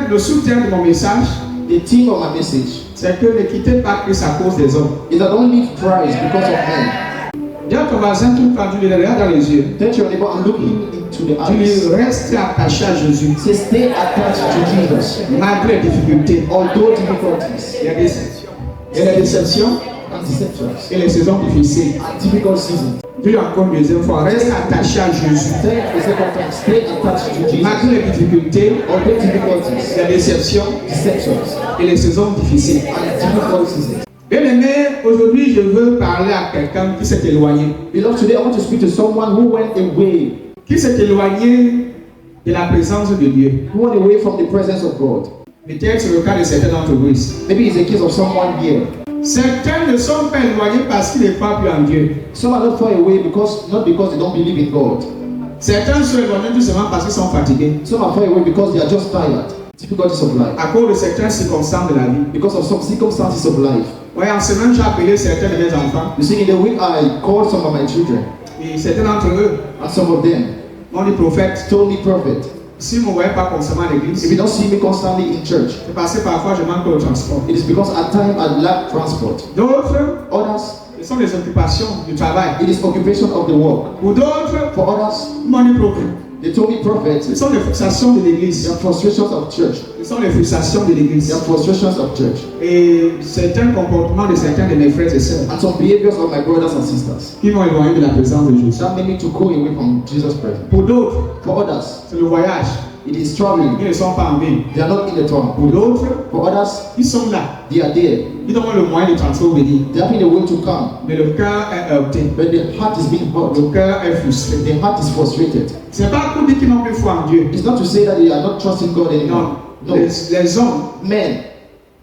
Le sous-thème de mon message, the theme of my message, c'est que ne quittez pas Christ à cause des hommes. is that don't leave Christ because of men. Dis à ton voisin tout quand tu le regardes dans les yeux. Tell your neighbor and look him into the Tu eyes. lui restes attaché à Jésus. Say stay attached to Jesus. Malgré les difficultés, Although difficulties il y a des déceptions and deceptions et les saisons difficiles. and difficult seasons. Dis encore une deuxième fois, reste attaché à Jésus. Say the second time, stay attached to Jesus. Malgré les difficultés, Although difficulties, les déceptions deceptions et les saisons difficiles. and difficult seasons. Bien aimé, aujourd'hui je veux parler à quelqu'un qui s'est éloigné. Beloved, today I want to speak to someone who went away, Qui s'est éloigné de la présence de Dieu. who went away from the presence of God. Peut-être c'est le cas de certains d'entre vous ici. Maybe it's a case of someone here. Certains ne sont pas éloignés parce qu'ils ne croient plus en Dieu. Some are not far away not because they don't believe in God. Certains sont éloignés tout simplement parce qu'ils sont fatigués. Some are far away because they are just tired. Difficulties of life. À cause de certaines circonstances de la vie. Because of some circumstances of life. Oui, en semaine, j'ai appelé certains de mes enfants. You see, in the week I called some of my children, Et certains d'entre eux and some of them m'ont dit, prophète, told me, Prophet, si vous ne me voyez pas constamment à if l'église, you don't see me constantly in church, c'est parce que parfois je manque de transport. it is because at times I lack transport. D'autres, Others, ce sont les occupations du travail. it is occupation of the work. Pour d'autres, For others, m'ont dit, prophète, they told me, Prophet, ce sont les frustrations de they l'église. are frustrations of church. Ce sont les frustrations de They l'église. are frustrations of church. Et certains comportements de certains de mes frères et sœurs And some behaviors of my brothers and sisters qui m'ont éloigné de la présence de Jésus. that made me to go away from Jesus' presence. Pour d'autres, For others, c'est le voyage. it is traveling. Ils ne sont pas en ville. They are not in the town. Pour d'autres, For others, ils sont là. they are there. Ils ont le moyen de transport venir. They have been a way to come, Mais le cœur est heurté. but the heart is being hurt. Le cœur est frustré. The heart is frustrated. Ce n'est pas pour dire qu'ils n'ont plus foi en Dieu. It's not to say that they are not trusting God Non. anymore. No. Les hommes Men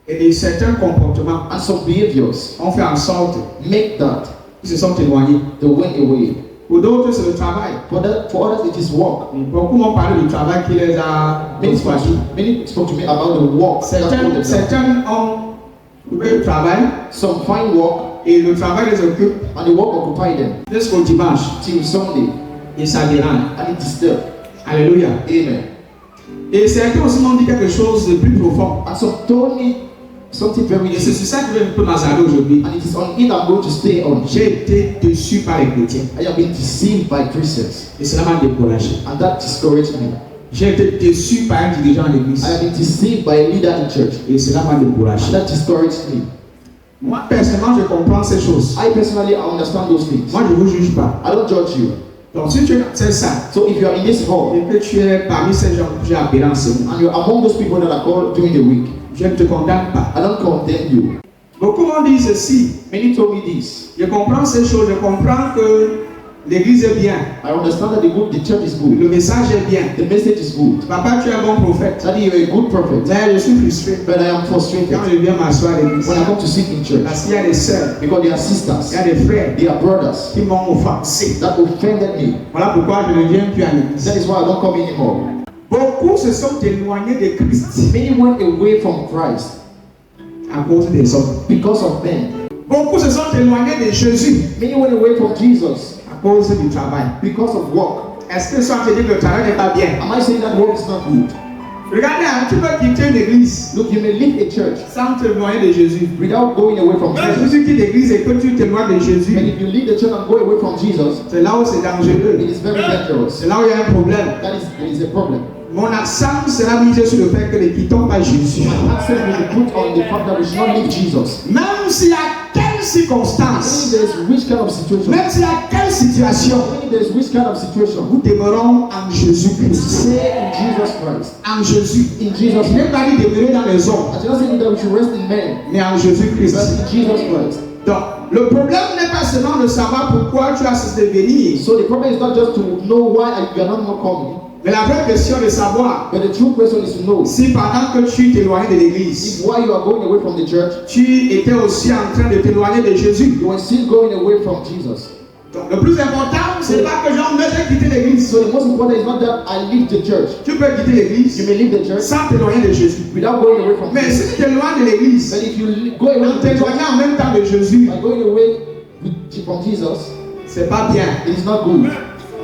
et certains comportements and some behaviors ont fait en sorte make that qu'ils se sont éloignés. they went away. Pour d'autres, c'est le travail. For others, it is work. Beaucoup m'ont parlé du travail qui les a refroidis. Many spoke to me about the work. that hold them down. Certains ont trouvé le travail Some find work et le travail les occupe and the work occupy them jusqu'au dimanche till Sunday, et ça dérange. and it disturbs. Alléluia. Amen. Et certains aussi m'ont dit quelque chose de plus profond. And some told me something very Et c'est deep, sur ça que je vais un peu m'attarder aujourd'hui. and it is on it I'm going to stay on. J'ai été déçu par les chrétiens I have been deceived by Christians, et cela m'a découragé. and that discouraged me. J'ai été déçu par un dirigeant de l'église I have been deceived by a leader in church, et cela m'a and découragé. that discouraged me. Moi personnellement, je comprends ces choses. I personally understand those things. Moi, je ne vous juge pas. I don't judge you. Donc, si tu es ça So if you are in this hall et que tu es parmi ces gens que j'ai appelés en ce moment, and you're among those people that are called during the week, je ne te condamne pas. I don't condemn you. Beaucoup m'ont dit ceci. Many told me this. Je comprends ces choses. Je comprends que l'église est bien. I understand that the church is good. Le message est bien. The message is good. Papa, tu es un bon prophète. Daddy, you're a good prophet. Mais je suis frustré But I am frustrated quand je viens m'asseoir à l'église. when I come to sit in church Parce qu'il y a des sœurs, because there are il sisters, y a des frères there are brothers qui m'ont offensé. that offended me. Voilà pourquoi je ne viens plus à l'église. That is why I don't come anymore. Beaucoup se sont éloignés de Christ Many went away from Christ à cause des hommes. because of men. Beaucoup se sont éloignés de Jésus Many went away from Jesus à cause du travail. because of work. Est-ce que ça veut dire que le travail n'est pas bien? Am I saying that work is not good? Regardez, hein, tu peux quitter l'église Look, you may leave a church sans t'éloigner de Jésus. without going away from Mais si Jesus. tu quittes l'église et que tu t'éloignes de And Jésus, if you leave the church and go away from Jesus, c'est là où c'est dangereux. it is very dangerous. C'est là où il y a un problème. There is a problem. Mon accent sera mis sur le fait que ne quittons pas Jésus. My accent will be put on the fact that we should not leave Jesus. Même s'il y a quelle When circonstance, there is which kind of situation, même s'il y a quelle situation, when there is which kind of situation, nous demeurons en Jésus-Christ. say in Jesus Christ. En Jésus. In Jesus Je n'ai pas dit demeurer dans les hommes, I did not say that we should rest in men, mais en Jésus-Christ. but in Jesus Christ. Donc, le problème n'est pas seulement de savoir pourquoi tu as cessé de venir, So the problem is not just to know why you are not more coming, mais la vraie question est de savoir but the true question is to know si pendant que tu t'éloignais de l'église, if while you are going away from the church, tu étais aussi en train de t'éloigner de Jésus. you are still going away from Jesus. Donc, le plus important, c'est pas que j'en ai quitté l'église. So the most important is not that I leave the church. Tu peux quitter l'église You may leave the church sans t'éloigner de Jésus. without going away from Mais Jesus. si tu t'éloignes de l'église, But if you go away en from the church t'éloignant en même temps de Jésus, by going away from Jesus, c'est pas bien. it is not good.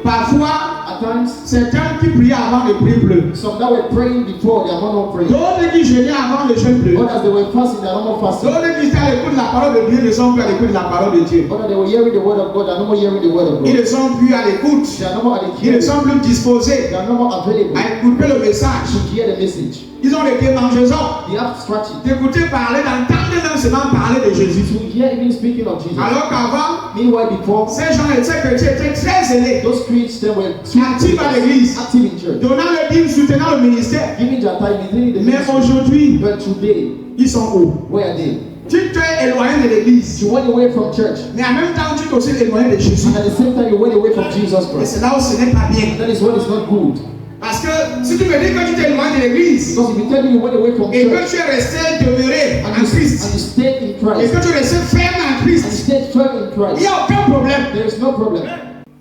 Parfois, At times, certains qui priaient avant le prier bleu. some that were praying before their normal prayer. D'autres qui jeûnaient avant le jeûne bleu. Others, they were fasting their normal fasting. D'autres qui étaient à l'écoute de la parole de Dieu ne sont plus à l'écoute de la parole de Dieu. Others, they were hearing the word of God. They are no more hearing the word of Ils God. ne sont plus à l'écoute. They are no more at the Ils ne hearing. sont plus disposés They are no more available à écouter le message. to hear the message. Ils ont des démangeaisons They have strategy d'écouter parler, d'entendre même seulement parler de Jésus. to hear even speaking of Jesus. Alors qu'avant, Meanwhile, before, ces gens étaient chrétiens, étaient très zélés, those Christians were actifs à l'église, active in church, donnant le dîme, soutenant le ministère. giving their time, leading the Mais ministry. aujourd'hui, But today, ils sont où? where are they? Tu t'es éloigné de l'église, You went away from church, mais en même temps, tu t'es aussi éloigné de Jésus. and at the same time, you went away from Jesus Et Christ. c'est là où ce n'est pas bien. That is what is not good. Parce que si tu me dis que tu t'es éloigné de l'église Because if you tell me you went away from et que church tu es resté demeuré en and Christ you stayed in et Christ que tu es resté ferme en and you Christ, stayed firm in il n'y Christ, a aucun problème. there is no problem.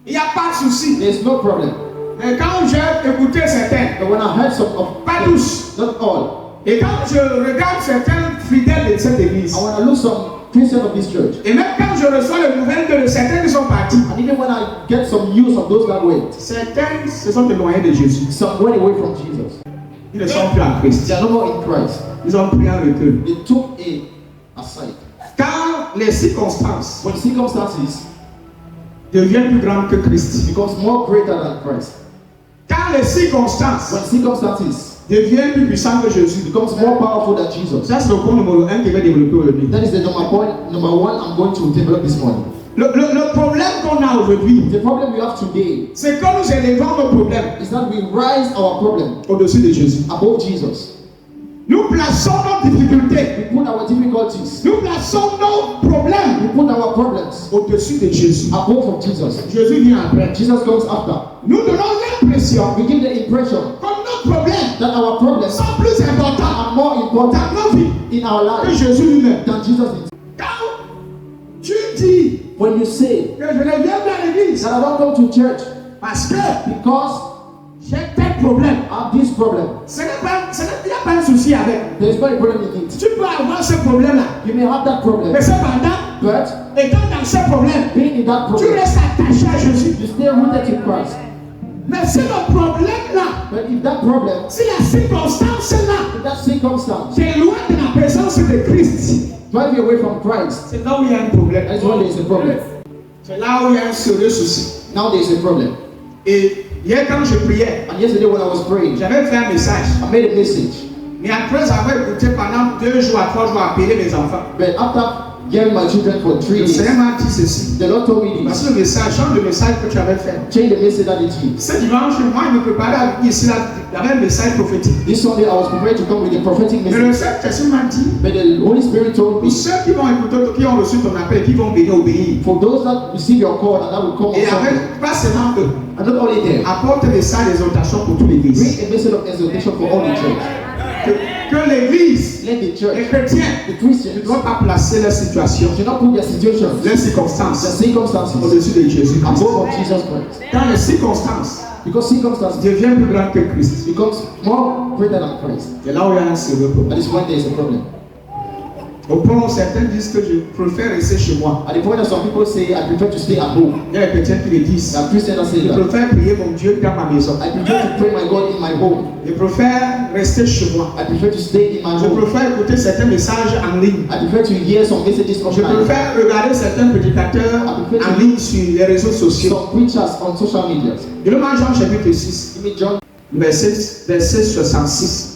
Il n'y a pas de souci. There is no problem. Mais quand j'ai écouté certains, But when I heard some of pas tous, not all, et quand je regarde certains fidèles de cette église, and when I look some Christians of this church, et même quand je reçois les nouvelles que certains qui sont partis, and even when I get some news of those that went, certains se sont éloignés de Jésus. some went away from Jesus. Ils ne sont plus en Christ. They are no more in Christ. Ils ont pris un recul. They took it aside. Quand les circonstances When circumstances deviennent plus grandes que Christ, becomes more greater than Christ, quand les circonstances when circumstances deviennent plus puissantes que Jésus, becomes more powerful than Jesus, ça c'est le point numéro 1 que je vais développer aujourd'hui. that is the number one I'm going to develop this morning. Le problème qu'on a aujourd'hui, The problem we have today c'est que nous élevons nos problèmes is that we rise our problem au-dessus de Jésus. above Jesus. Nous plaçons nos difficultés, We put our difficulties, nous plaçons nos problèmes we put our problems au-dessus de Jésus. above of Jesus. Jésus vient après. Jesus comes after. Nous donnons l'impression We give the impression comme nos problèmes that our problems sont plus importants are more important dans nos vies in our que lives Jésus lui-même. than Jesus is. Quand tu dis When you say que je ne viens pas à l'église that I don't come to church parce que because j'ai tel problème, I have this problem, il n'y a pas de souci avec. there is no problem in it. Tu peux avoir ce problème-là, You may have that problem, mais cependant, but étant dans ce problème, being in that tu problem, restes attaché à Jésus. you stay rooted in Christ. Mais si le problème-là, But if that problem, si la circonstance-là if that circumstance t'éloigne de la présence de Christ, drive you away from Christ, c'est là où il y a un problème. that is when there is a problem. C'est là où il y a un sérieux souci. Now there is a problem. Et hier, quand je priais, And yesterday when I was praying, j'avais fait un message. I made a message. Mais après avoir écouté pendant 2 jours à 3 jours appeler mes enfants, But after hearing my children for 3 le days, Seigneur m'a dit ceci. the Lord told me Parce this. que le message, change le message que tu avais fait. Change the message that it is. Ce dimanche, moi, je me préparais ici, là, il y avait un message prophétique. This Sunday I was prepared to come with a prophetic Mais le message. Saint-Esprit m'a dit, But the Holy Spirit told pour me, ceux qui vont écouter, qui ont reçu ton appel, qui vont venir obéir. for those that receive your call and that will come Et on Sunday, avec, pas seulement eux, and not only them, apporte des messages d'exhortation pour toute l'église. bring a message of exhortation for all the church. Que l'église, Let the les church, chrétiens, the ne Christians, doivent pas placer leur situation, do not put their situations, leurs their circonstances circumstances au-dessus de Jésus. above of Jesus Christ. Quand les circonstances Because circumstances deviennent plus grandes que Christ, becomes more greater than Christ. c'est là où il y a un sérieux problème. That is when there is a problem. Au point où certains disent que je préfère rester chez moi. At the point that some people say, I prefer to stay at home. Il y a des chrétiens qui le disent. There are Christians that say Je that. préfère prier mon Dieu dans ma maison. I prefer to pray my God in my home. Je préfère rester chez moi. I prefer to stay in my Je home. préfère écouter certains messages en ligne. I prefer to hear some messages Je online. préfère regarder certains prédicateurs en ligne sur les réseaux sociaux. Some preachers on social media. Je le mange Jean chapitre 6, Give me John. verset 66.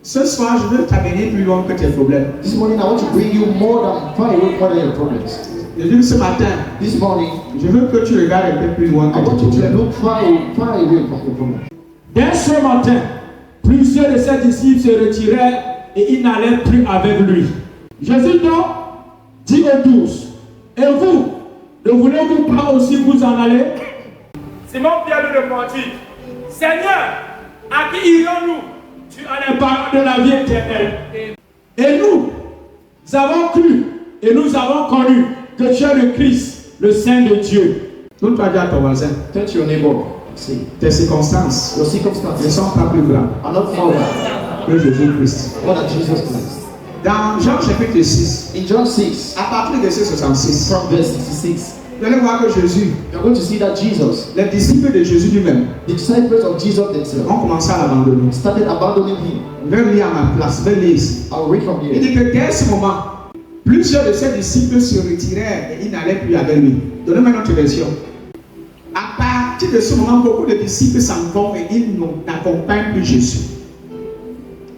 Ce soir, je veux t'amener plus loin que tes problèmes. This morning I want to bring you more than far away from your problems. Je dis ce matin, This morning je veux que tu regardes un peu plus loin I que tes want you to problèmes. look far away from your problems. Dès ce matin, plusieurs de ses disciples se retirèrent et ils n'allaient plus avec lui. Jésus donc dit aux 12, et vous, ne voulez-vous pas aussi vous en aller? Simon-Pierre lui répondit, Seigneur, à qui irons-nous? Tu as les paroles de la vie éternelle. Et nous avons cru et nous avons connu que tu es le Christ, le Saint de Dieu. Donc tu vas dire à ton voisin, Touch your neighbor. See, tes circonstances your ne circumstances sont pas plus grandes are not far away que Jésus-Christ. more than Jesus Christ. Dans Jean chapitre 6, In John 6, à partir du verset 66, from verse 66, Vous allez voir que Jésus, you're going to see that Jesus, les disciples de Jésus lui-même, the disciples of Jesus themselves, ont commencé à l'abandonner. started abandoning him. Je vais lire à ma place, je vais lire ici. I'll read from Il here. dit que dès ce moment, plusieurs de ses disciples se retirèrent et ils n'allaient plus avec lui. Donnez-moi notre version. À partir de ce moment, beaucoup de disciples s'en vont et ils n'accompagnent plus Jésus.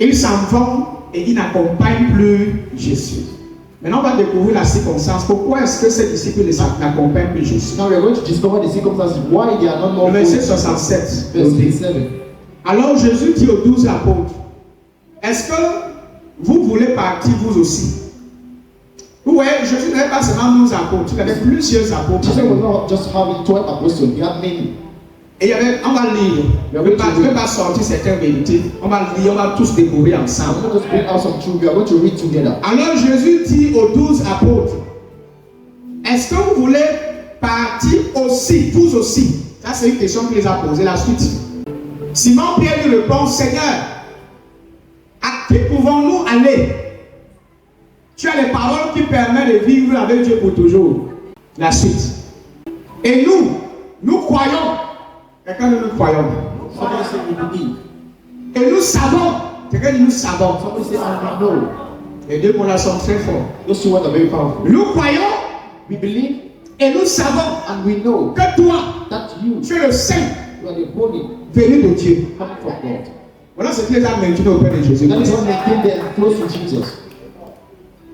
Ils s'en vont et ils n'accompagnent plus Jésus. Maintenant, on va découvrir la circonstance. Pourquoi est-ce que ces disciples n'accompagnent plus Jésus? Now we are going to discover the circumstances why they are not more Le verset following. 67. Verse 27. Alors Jésus dit aux 12 apôtres, est-ce que vous voulez partir vous aussi? Vous voyez, Jésus n'avait pas seulement 12 apôtres, il avait plusieurs apôtres. Jesus was not just having 12 apostles, he had many. Et il y avait, on va lire, je ne vais pas sortir certaines vérités, on va lire, on va tous découvrir I'm ensemble. going to bring out some truth, we are going to read together. Alors Jésus dit aux 12 apôtres, est-ce que vous voulez partir aussi, vous aussi? Ça c'est une question qu'il les a posée, la suite. Simon Pierre lui répond, Seigneur, à qui pouvons-nous aller? Tu as les paroles qui permettent de vivre avec Dieu pour toujours. La suite. Et nous croyons. Quelqu'un de nous croyons. Somebody say we believe. Et nous savons. Quelqu'un dit nous savons. Somebody say and we know. Les deux mots là sont très forts. Those two words are very powerful. Nous croyons We believe et nous savons and we know que toi, that you tu es le Saint are the holy venu de Dieu. coming from God. Voilà ce qui les a maintenus auprès de Jésus. That is what maintained them close to Jesus.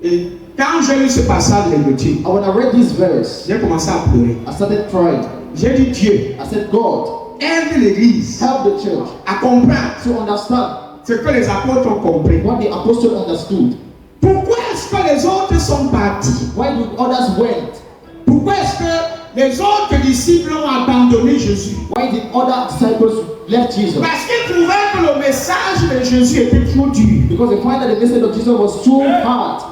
Et quand j'ai lu ce passage de l'Écriture, And when I read this verse, j'ai commencé à pleurer. I started crying. J'ai dit Dieu, I said, God, aide l'Église help the church à comprendre to understand ce que les apôtres ont compris. what the apostles understood. Pourquoi est-ce que les autres sont partis? Why did others went? Pourquoi est-ce que les autres disciples ont abandonné Jésus? Why did other disciples left Jesus? Parce qu'ils trouvaient que le message de Jésus était trop dur. Because they find that the message of Jesus was too hard.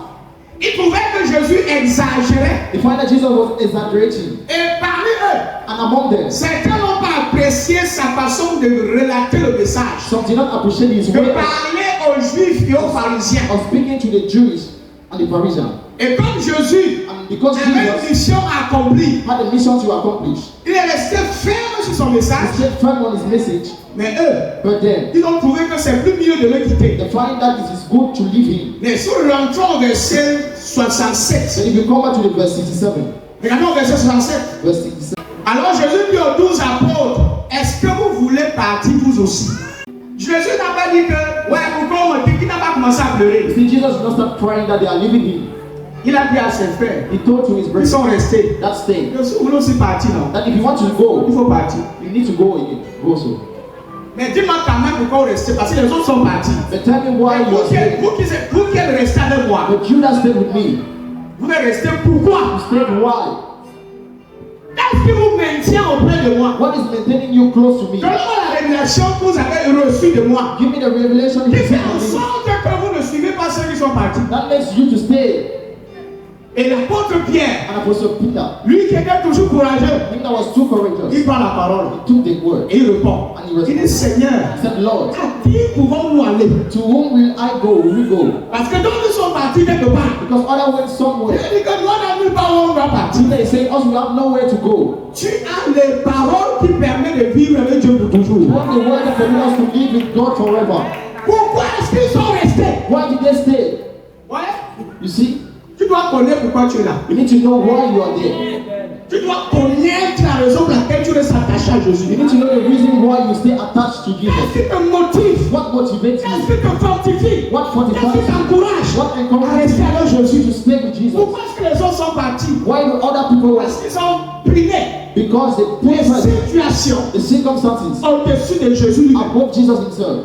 Ils trouvaient que Jésus exagérait. They find that Jesus was exaggerating. Et parmi eux, And among them, certains n'ont pas apprécié sa façon de relater le message. some did not appreciate his De way parler aux Juifs et aux pharisiens. of speaking to the Jews and the Pharisees. Et comme Jésus And because avait une Jesus mission accomplie, had a mission to accomplish, il est resté ferme sur son he message. stayed firm on his message. Mais eux, But then, ils ont trouvé que c'est plus mieux de le quitter. they find that it is good to leave him. Mais si nous rentrons au verset 67, So if you come back to the verse 67, regardons au verset 67. verse 67. Alors Jésus dit aux 12 apôtres, est-ce que vous voulez partir vous aussi? Jésus n'a pas dit que, ouais, pourquoi on dit qu'il n'a pas commencé à pleurer. See, Jesus did not start crying that they are leaving him. Il a dit à ses frères, He told to his ils brothers sont restés. that stay, Si vous voulez aussi partir, non? that if you want to Il go, faut partir. you need to go again. Go so. Mais dis-moi quand même pourquoi vous restez, parce que les autres sont partis. But tell me why you are staying. Vous qui êtes restés avec moi, But you that stayed with me, vous êtes restés pourquoi? you stayed why? Qu'est-ce qui vous maintient auprès de moi? What is maintaining you close to me? Donnez-moi la révélation que vous avez reçue de moi. Give me the revelation Qui you fait sent en on me. sorte que vous ne suivez pas ceux qui sont partis. That makes you to stay. Et l'apôtre Pierre, And Apostle Peter, lui qui était toujours courageux, him that was too courageous, il prend la parole he took the word. et il répond. And he Il dit responded. Seigneur, He said, Lord, à qui pouvons-nous aller? to whom will I go? Will we go? Parce que d'autres sont partis quelque part. Because other went Il somewhere. dit que nous on n'a nulle part où on va partir. They say us we have nowhere to go. Tu as les paroles qui permettent de vivre avec Dieu pour We toujours. want the word that permits us to live with God forever. Pourquoi est-ce qu'ils sont restés? Why did they stay? Ouais. You see, Tu dois connaître pourquoi tu es là. you need to know why you are there. Tu dois connaître la raison pour laquelle tu restes attaché à Jésus. You need to know the reason why you stay attached to Jesus. Qu'est-ce qui te motive? What motivates Qu'est-ce you? qui te fortifie? What Qu'est-ce fortifies qui you? t'encourage What à encourages rester avec you Jésus? to stay with Jesus? Pourquoi est-ce que les autres sont partis? Why do other people Parce rest? qu'ils sont primés. Because they Les put situations the circumstances au-dessus de Jésus lui-même. above Jesus himself.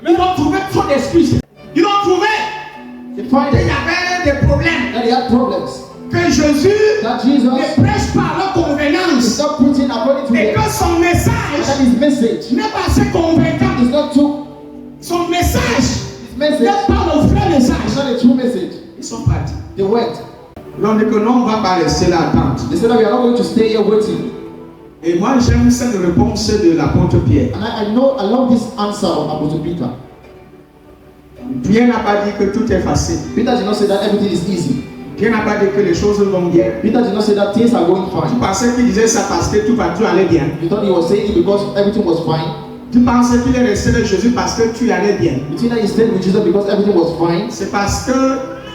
Ils ont trouvé trop d'excuses. Ils ont trouvé They find qu'il y that avait des problèmes. they had problems. Que Jésus That Jesus ne prêche pas leur is convenance. not preaching according to Et them. que son And that message his message n'est pas assez convaincant. is not true. Son message His message n'est pas le vrai is message. not a true message. Ils sont partis. They went. Ils ont dit que non, on ne va pas rester là à attendre. They said that we are not going to stay here waiting. Et moi, j'aime cette réponse de l'apôtre Pierre. And I love this answer of Apostle Peter. Pierre n'a pas dit que tout est facile. Peter did not say that everything is easy. Pierre n'a pas dit que les choses vont bien. Peter did not say that things are going Tu fine. pensais qu'il disait ça parce que tout allait bien. You thought he was saying it because everything was fine. Tu pensais qu'il est resté avec Jésus parce que tu allais bien. You think that he stayed with Jesus because everything was fine? C'est parce que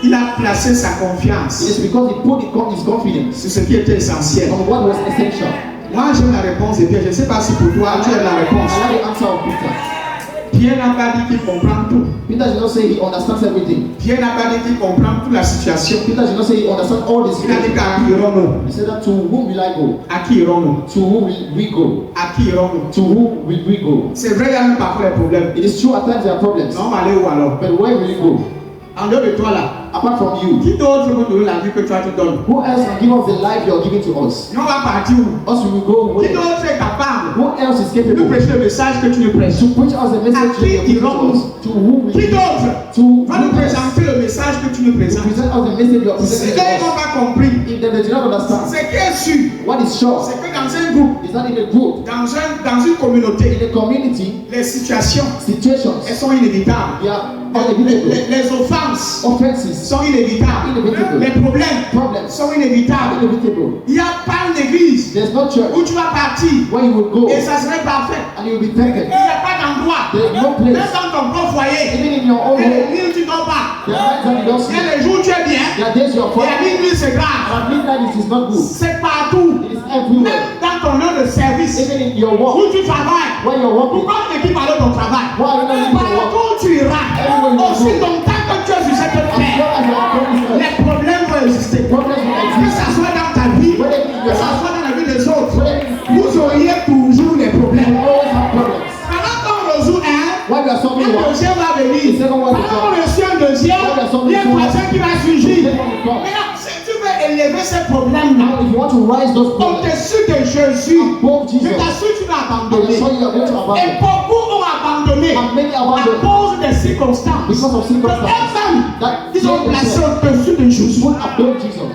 il a placé sa It confiance is because he put his confidence sur ce qui était essentiel. on what was essential. Moi, j'aime la réponse de Pierre. Je ne sais pas si pour toi, tu as la réponse. I like the answer of Peter. Pierre n'a pas dit qu'il comprend tout. Peter did not say he understands everything. Pierre n'a pas dit qu'il comprend toute la situation. Peter did not say he understands all the Il a dit situations. qu'à qui irons-nous? He said that to whom will I go? À qui irons-nous? To whom will we go? À qui irons-nous? To whom will we go? C'est vrai, il y a même parfois des problèmes. It is true at times there are problems. Non, on va aller où alors? But where will you go? En dehors de toi là, Apart from you, qui d'autre peut donner la vie que toi tu donnes? who else can give us the life you are giving to us? Et on va partir où? Us we will go Qui where? d'autre est capable Who else is de nous capable prêcher le message que tu nous prêches? to preach us the message you are giving to us? To whom will Qui you d'autre to va nous who else présenter le message que tu nous to présentes? present us the message you are Si presenting les to n'ont us? pas compris, If they do not understand, ce qui est sûr, what is sure c'est que dans un groupe, is that in a group, dans une communauté, in a community, les situations, situations elles sont inévitables. they are inevitable. Les offenses Offenses sont inévitables. Inevitable. Les problèmes Problems sont are inévitables. inevitable. Il n'y a pas une église There's no church où tu vas partir where you will go et ça serait parfait. and you will be Il taken. n'y a pas d'endroit, There is no même place, dans ton propre foyer, even in your own et les home. nuits où tu dors pas. There are nights that you don't Il y a sleep. les jours où tu es bien, There are days you are et à fine. minuit c'est And grave. at midnight it is not good. C'est partout. It is everywhere. Même dans ton lieu de service, Even in your work, où tu travailles. where you're working. Pourquoi tu n'es pas dans ton travail? Why are you not leaving your work? Partout où tu iras, Everywhere you aussi go. longtemps que tu es sur cette As long terre, as you are on this earth, les problèmes vont exister. problems will Que exist. ça soit dans ta vie, Whether it be in que your ça life, soit dans la vie des autres, whether it be vous auriez toujours des you problèmes. will always have problems. Pendant qu'on résout un, When you are solving un one, deuxième va venir. the second one will Pendant qu'on come. reçoit un deuxième, il y a un troisième qui va surgir. The second one will come. Maintenant, si tu veux élever ces problèmes-là Now, if you want to rise those problems au-dessus de Jésus, above je Jesus, t'assure que tu vas I abandonner. assure you are going to Et abandon. beaucoup ont abandonné And many à abandon cause des circonstances. because of circumstances Eux-mêmes, that ils ont they placé themselves au-dessus de Jésus. put above Jesus.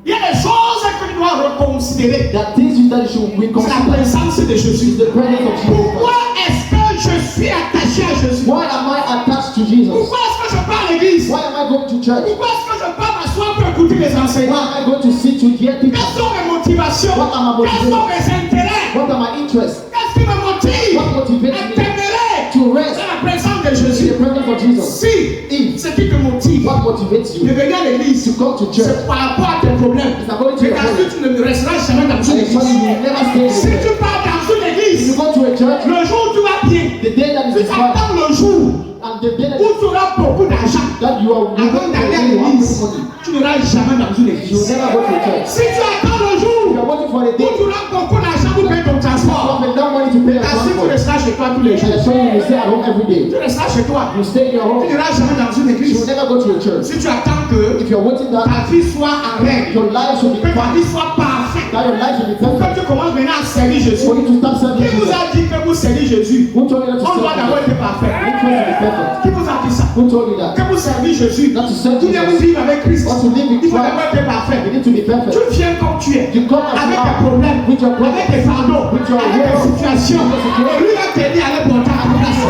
Il y a des choses que tu dois reconsidérer. That things that you should C'est la reconsider présence de is Jésus. the presence of Jesus Pourquoi Christ. est-ce que je suis attaché à Jésus? Why am I attached to Jesus? Pourquoi est-ce que je pars à l'église? Why am I going to church? Pourquoi est-ce que je pars m'asseoir pour écouter les Why enseignements? am I going to sit to hear things? Quelles sont mes motivations? What are my Quels sont mes intérêts? What are my interests? Qu'est-ce qui me motive What motivates à me t'aimer to rest dans la présence de in Jésus? the presence of Jesus? Si ce qui te motive What motivates de you venir à l'église, to come to church? c'est par rapport à tes problèmes. It's according to Mais your parce problem. que tu ne resteras jamais dans une And it's why église. you will never stay in Si the church. tu pars dans une If église, you go to a church, le jour où tu vas bien, the day that tu is fine, attends le jour and the day où tu auras beaucoup d'argent. that you are Avant moving d'aller à you have l'église, money, tu n'iras jamais dans une you will église. never go to a church. Si tu attends le If you jour are waiting for the où day, tu auras beaucoup d'argent pour payer ton you transport, have enough money to pay your t'assures que tu transport. resteras chez toi tous les And jours. I assure you, you will stay at home every day. Tu resteras chez toi. You stay in your Tu home. n'iras jamais dans une You église. will never go to a church. Si tu attends que If you are waiting that ta vie soit en règle, your life should be que ta fine, vie soit parfaite, that your life should be que perfect, tu commences maintenant à servir Jésus. for you to start serving Qui vous Jesus. a dit que vous servez Jésus? Who told you not to On doit serve d'abord Jesus? être parfait. Who told you to be perfect? Qui vous a dit ça? Who told you that? Que vous servez Jésus. Not to serve Vous devez Jesus. vivre avec Christ. Or to live with Il faut Christ. d'abord être parfait. You need to be perfect. Tu viens comme tu es. You come as Avec you tes are. problèmes, With your problems. avec tes fardeaux, With your avec tes worries. situations. With your situation. Et lui va t'aider à les porter à ta place.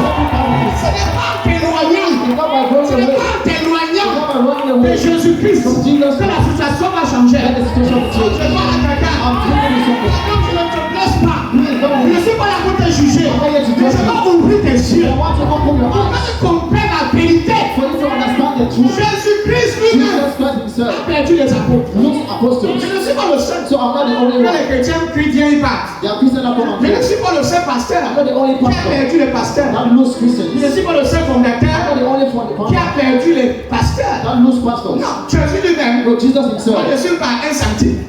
Ce n'est pas en t'éloignant, It's not by going ce n'est away. pas en It's t'éloignant not by running de away. Jésus-Christ From Jesus que la situation va changer. Let the situation Je change. vois à quelqu'un. I'm telling you something. Quand tu ne te blesses pas, Please don't je ne worry. suis pas là pour te juger. I'm not here to Mais je judge you. vais ouvrir tes yeux. I want to open your Pour que eyes tu comprennes la vérité. for you to understand the truth. Jésus-Christ lui-même Jesus Christ himself a perdu les apôtres. looks apostles. Je ne suis pas le seul. So I'm not the only Que one. les chrétiens chrétiens y partent. There are Christians that come and Je ne pray. suis pas le seul pasteur I'm not the only qui a pastor perdu les pasteurs. that lose Je ne Christians. suis pas le seul I'm not fondateur the only one qui a perdu les pasteurs. that lose pastors. Non, Jésus lui-même, No, Jesus on himself. ne suit pas un centime.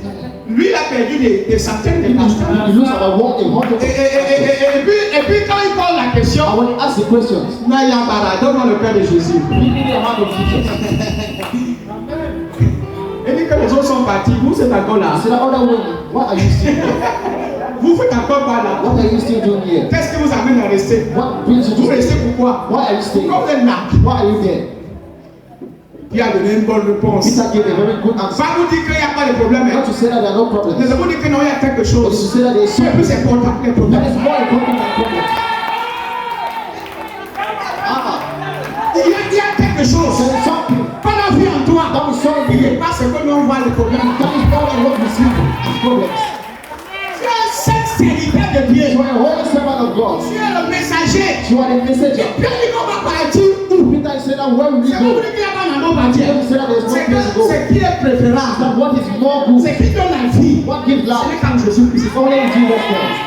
Lui, il a perdu des centaines de pasteurs. He lose about 100. Et puis quand il pose la question, And when he asks the questions, donne-moi le cœur de Jésus. give me the heart of Jesus. Il dit que les autres sont partis, vous êtes encore là. He said, other women, what are you still here? Vous faites encore pas là. What are you still doing here? Qu'est-ce qui vous amène à rester? What brings you Vous to restez stay? pourquoi? Why are you staying? Pourquoi vous êtes là? Why are you there? Il a donné une bonne réponse. Peter gave a very good answer. Va vous dire qu'il n'y a pas de problème. Not to say that there are no Nous problems, avons dit que non, il y a quelque but to chose say that there is qui est plus something important que les that problèmes. is more important than problems. Il y a quelque chose. There is something. Pendant a vu en toi, that we saw in il you. n'est pas ce que nous on voit les problèmes. That is more than what we see as problems. Tu es un saint serviteur de Dieu. You are a holy servant of God. Tu es le messager. You are the messenger. Pierre dit qu'on va partir où? Peter is saying that where will we C'est vous go? dire qu'il n'y a pas d'endroit à partir. He said that there is no C'est place to que go. ce qui est préférable. That what is more good, C'est qui donne la vie. what gives Ce life, n'est qu'en Jésus-Christ. is only in Jesus Christ.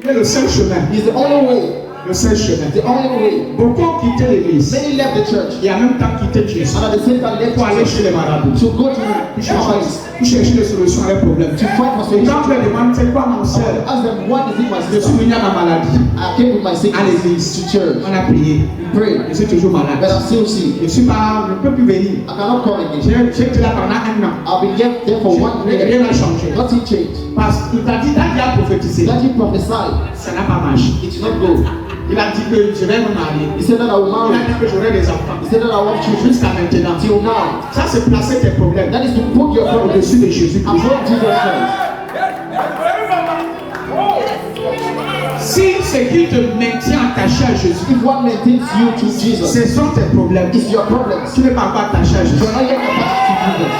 Il est le seul chemin. He's the only way. Le seul chemin. The only way. Beaucoup ont quitté l'église. Many left the church Et en même temps quitté Jésus. and at the same time left Pour aller church chez les marabouts. to go to Pour churches chercher des solutions à leurs problèmes. to fight for Et quand solutions. tu leur demandes, c'est quoi mon I soeur? want to ask them, what is it, my Je suis sister? venu à ma maladie. I came with my À sickness l'église. to church. On a prié. We prayed, Je suis toujours but malade. I'm still sick. Je ne peux plus venir. I cannot come again. J'ai été là pendant un an. I've been there for 1 year. Rien n'a changé. Nothing changed. Parce qu'il t'a dit, David a prophétisé. That he prophesied, Ça n'a pas marché. it did not go. Il a dit que je vais me marier. He said that I will Il a marry. dit que j'aurai des enfants. He said that I want children. Jusqu'à maintenant. Till now. Ça, c'est placer tes problèmes That is to put your problem au-dessus de Jésus. above Jesus Christ. Si ce qui te maintient attaché à Jésus, If what maintains you to Jesus ce sont tes problèmes. is your problems, Tu n'es pas encore attaché à you Jésus. are not yet attached to Jesus.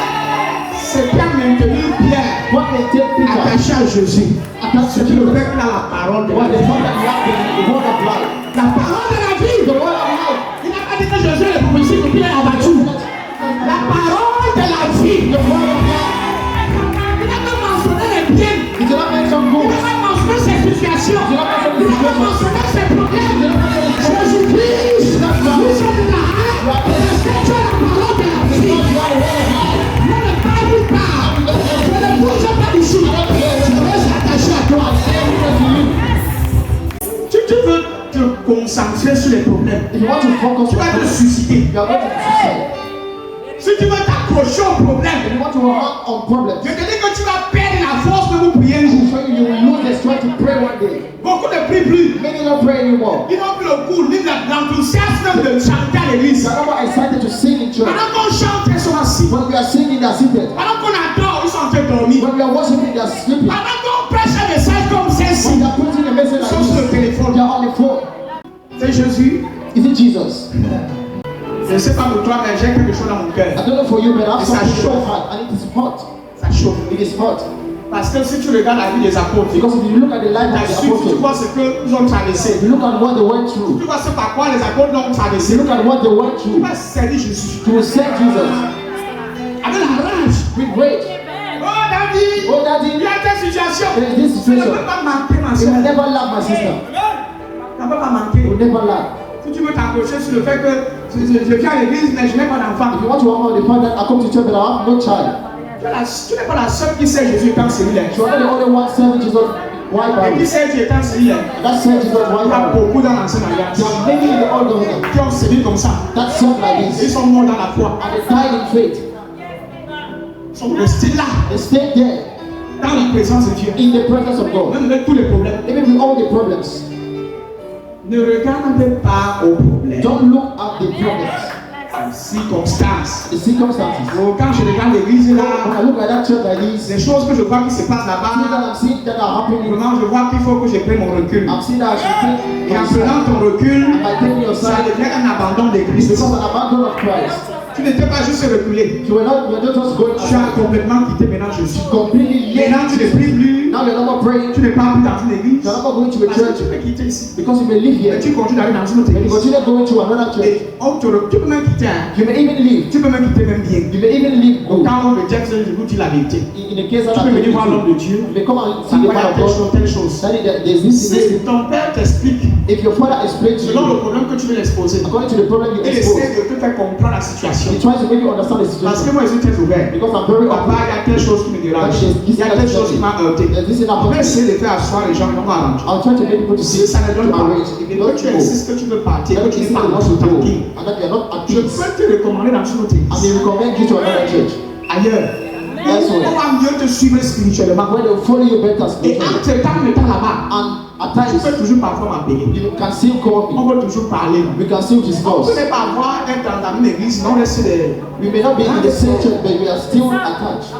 C'est qui a maintenu Pierre What maintains Peter attaché à Jésus. attached C'est to le Jesus fait qu'il a la parole de was the Dieu. one that loved the word of life. La parole de la vie. The word of life. Il n'a pas dit que Jésus est le prophétie que Pierre a battu. La parole de la vie. The word of life. Il n'a pas mentionné les biens. He did not mention Il good. n'a pas mentionné ses situations. Il n'a pas mentionné ses problèmes. Jésus-Christ, nous sommes là. Parce que tu as la parole de la vie. Ne le parle pas. Ne le bouge pas d'ici. Je reste attaché à toi. Tu veux te concentrer sur les problèmes. If you want to focus Tu on vas te problems, suicider. you are going to suicide. Si tu veux t'accrocher au If problème, you want to work on problems, je te dis que tu vas perdre la force de vous prier un jour. so you will lose the strength to pray one day. Beaucoup ne prient plus. Many don't pray anymore. Ils n'ont plus le goût, ni l'enthousiasme de chanter à l'église. They are not excited to sing in church. Pendant qu'on chante, ils sont assis. When we are singing, they are seated. Pendant qu'on adore, ils sont en train de dormir. When we are worshiping, they are sleeping. Pendant qu'on prêche un message comme When celle-ci, they are preaching a message ils like sont sur le this, téléphone. they are on the phone. C'est Jésus. Is it Jesus? Je ne sais pas pour toi, mais j'ai quelque chose dans mon cœur. I don't know for you, but I have It's a something in show. my heart, and it is hot. Ça chauffe. It is hot. Parce que si tu regardes la vie des apôtres, Because if you look at the life la of the suite, tu apostles, vois ce qu'ils ont if traversé. you look at what they went through, Tu vois ce par quoi les apôtres l'ont if traversé. you look at what they went Tu through vas servir Jésus. to serve Jesus Avec la rage. with rage. Oh, David, Oh, il Daddy, y a telle situation. there is this Tu ne situation. peux pas manquer, ma You will soeur. never love my sister. Tu ne peux pas manquer. You will never love. Si tu veux t'accrocher sur le fait que je viens à l'église, mais je n'ai pas d'enfant. If you want to honor the fact that I come to church but I have no child, Tu n'es pas la seule qui sait Jésus étant cellulaire. you are not the only one serving Jesus. Why Et qui Bible? sait Dieu étant cellulaire. That serves Jesus. Why Il y a Bible? beaucoup dans l'ancienne alliance There are many in the old covenant qui ont sévi comme ça. that serve like Ils this sont morts dans la foi. and they died in faith. Ils sont restés là, They stayed there dans la présence de Dieu. in the presence of God. Même avec tous les problèmes. Even with all the problems, Ne regarde pas aux problèmes, don't look at the problems, aux circonstances. the circumstances. Oh, quand je regarde l'église When là, I look at that church like this, les choses que je vois qui se passent things là-bas, that I'm seeing that are happening, vraiment je vois qu'il faut que je prenne mon recul. I'm seeing that I should take Et en your side. prenant ton recul, By taking your ça side, devient un abandon de Christ. because an abandon of Christ. Tu n'étais pas juste reculé. You were not just going Tu as aside. complètement quitté maintenant Jésus. Completely Maintenant tu ne late. pries plus. Now you're not more praying. Tu n'es pas plus dans une église. You're not more going to a Parce que church tu peux quitter ici. because you may live Et here. tu continues d'aller dans une autre And you église. continue going to another church. Et tu peux même quitter. Hein. You may even leave. Tu peux même quitter même bien. You may even leave Au good. cas où le texte, je vous dis la vérité. In the case of Tu that, peux venir voir l'homme de Dieu. you may come and Ça see the va man y of avoir God. telle chose. That is, there's this. Si ton père t'explique If your father explains to selon you, le problème que tu veux l'exposer, according to the problem you il essaie expose, de te faire comprendre la situation. he tries to make you understand the Parce que situation. moi, je suis très ouvert. Because I'm very Papa, open. il y a telle chose qui me dérange. Il y a telle chose qui m'a heurté. This is On va not essayer de faire asseoir les gens, ils vont m'arranger. I'll try to make people to Si see, ça ne to donne pas, arrange. et If que you don't tu go, insistes que tu veux partir, that que tu is n'es pas not dans want ce to go, tranquille. and that you are not at Je peace. peux te recommander dans une autre And église. they recommend you to another church. Ailleurs. That's On why. va mieux te suivre spirituellement. When they will follow you better Et spiritually. entre temps, étant là-bas, And at tu times, peux toujours parfois m'appeler. you can still call On me. peut toujours parler. We can still On discuss. peut ne pas avoir être dans une église, non rester des. We may not be in the same church, but we are still attached.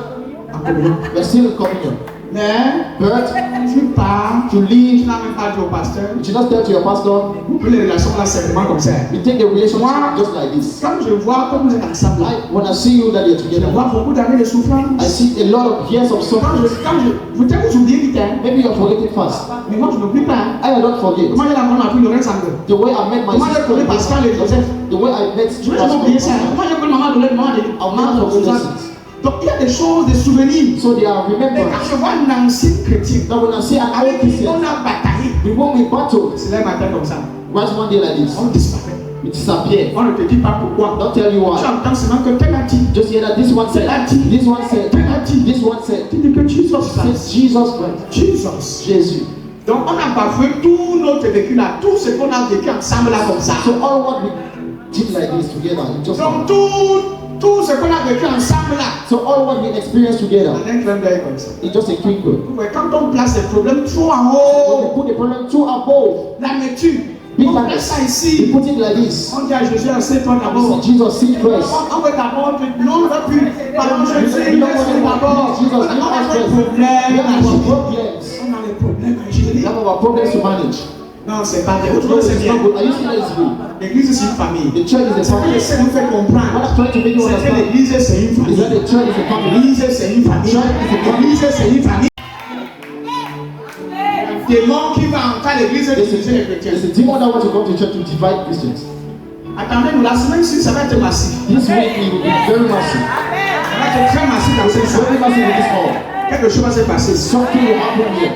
We are still in communion. Mais But tu pars, to Tu leave. n'as même pas dit au pasteur. You should not tell to your pastor. Les relations là, c'est vraiment comme ça. You take the relationship just like this. Quand je vois comme vous êtes ensemble, When I see you that you're je together, vois beaucoup d'années de souffrance. I see a lot of years of suffering. Vous peut-être vous oubliez vite, hein. Maybe you're forgetting fast. Mais moi, je n'oublie pas. I don't forget. Comment il a appris le reste en deux? The way I met my Comment j'ai connu Pascal et Joseph? the way I met Je vais oublier ça. Comment j'ai connu maman de l'aide, maman de Donc il y a des choses, des souvenirs. So they are Mais remembered. quand je vois une ancienne chrétienne, Now when I see an avec old qui Christian, on a bataillé, the one we battled, c'est là un matin comme ça. was one day like this. On disparaît. It disappeared. On ne te dit pas pourquoi. Don't tell you Tu why. entends seulement que tel a dit. Just hear that this one said, this one said, this one said. Tu dis que Jesus Christ. It's Jesus Christ. Jesus. Jésus. Donc on a bafoué tout notre vécu là, tout ce qu'on a vécu ensemble là comme ça. So all what we did like this together, it just Donc tout ce qu'on a vécu ensemble là, so all what we experienced together, on a un clin d'œil comme ça. it's just a twinkle. Quand on place les problèmes trop en When haut, we put the problem too above, l'amertume, on met ça we ici. put it like this. On dit à Jésus, assieds-toi We d'abord. say, Jesus, seek first. On veut d'abord, non, on va plus. Pardon, Jésus, laisse-nous d'abord. Jesus, On leave a us des first. problèmes We à have our gérer. problems. On a des problèmes à We gérer. have our problems to manage. Non, c'est pas vrai. No, Autrement, c'est it's bien. not good. Are you seeing that it's good? L'église, c'est une famille. The church is a C'est que family. j'essaie de nous faire What comprendre. I'm trying to make you C'est que understand l'église, c'est une is that famille. the church is a family. L'église, c'est une famille. L'église, c'est une famille. Démon qui va entrer à l'église et diviser les chrétiens. There's a demon that wants to come to church to divide Christians. Attendez-nous, la semaine-ci, ça va être massif. This week it will be very massive. Ça va être très massif dans cette salle. Very massive in this hall. Quelque chose va se passer. Something will happen here.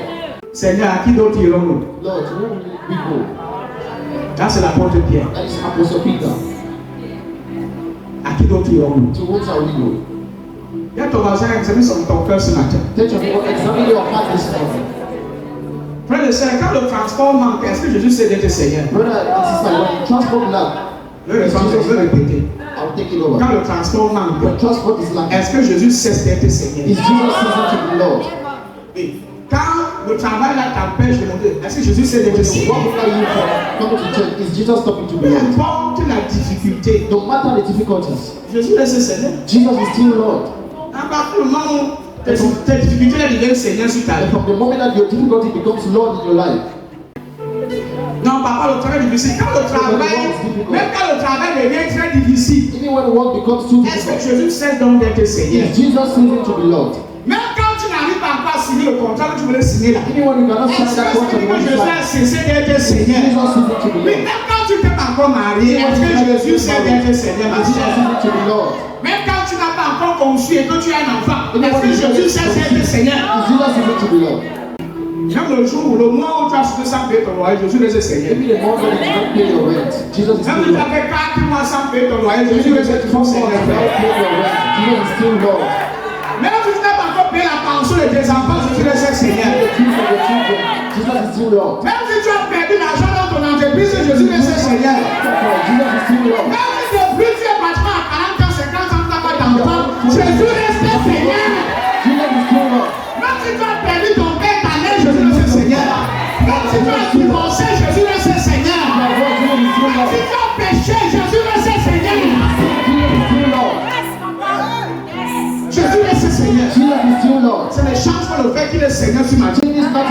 Seigneur, à qui d'autre irons-nous? Lord, where will we go? Là, c'est l'apôtre Pierre. That is Apostle Peter. À qui d'autre irons-nous? To whom shall we go? Il y a ton voisin, examine ton cœur ce matin. Take your people, examine your heart this morning. Frère et sœur, quand le transport manque, est-ce que Jésus sait d'être Seigneur? Brother and sister, when you transport love, Je vais répéter. I'll take it over. Quand le transport manque, When transport is lacking, est-ce que Jésus cesse d'être Seigneur? is Jesus season to be Lord? Oui. Quand le travail là t'empêche de monter, est-ce que Jésus sait d'être What Seigneur? will you for coming to church? Is Jesus stopping to be Peu Lord? importe la difficulté, No matter the difficulties, Jésus reste Seigneur. Jesus is still Lord. À partir du moment où tes difficultés là deviennent Seigneur sur ta And vie. from the moment that your difficulty becomes Lord in your life, Non, papa, le travail est difficile. Quand le travail, même quand le travail devient très difficile, even when work becomes too est-ce que difficult, Jésus cesse donc d'être Seigneur? is Jesus season to be Lord? Même quand tu n'arrives pas encore à signer le contrat que tu voulais signer là, Even when you cannot sign est-ce that que contract, you want to Jésus sign, a cessé d'être Seigneur? Jesus season to be Mais Lord. même quand tu t'es pas encore marié, est-ce que Jésus sait d'être Seigneur? Ma Is Jesus chère? season to be Lord? Même quand tu n'as pas encore conçu et que tu as un enfant, est-ce que Jésus sait d'être Seigneur? Is Jesus season to be Lord? Même le jour ou le mois où tu as souffert sans payer ton loyer, Jésus reste Seigneur. Maybe the month when you cannot pay your rent, Jesus is Même still si tu Lord. as fait 4 mois sans payer ton loyer, Maybe Jésus you reste get toujours 4 months Seigneur. without paying your rent, Jesus is still Lord. Même si tu n'as pas encore payé la pension de tes enfants, Jésus reste Seigneur. The fees of the children, Jesus is still Lord. Même si tu as perdu l'argent dans ton entreprise, Jésus reste Seigneur. Jesus is still Lord. Même si depuis tu es pratiquement à 40 ans, 50 ans, tu n'as pas d'enfant, Jésus reste Seigneur. Jesus is still Lord. Même si tu as perdu ton père, ta mère, Jésus reste Seigneur. Même si tu as divorcé, Jésus reste Seigneur. Même si tu as péché, Jésus reste Seigneur. Jésus reste Seigneur. Jesus is still Lord. C'est le chance pour le fait qu'il est Seigneur sur ma vie. Jesus is not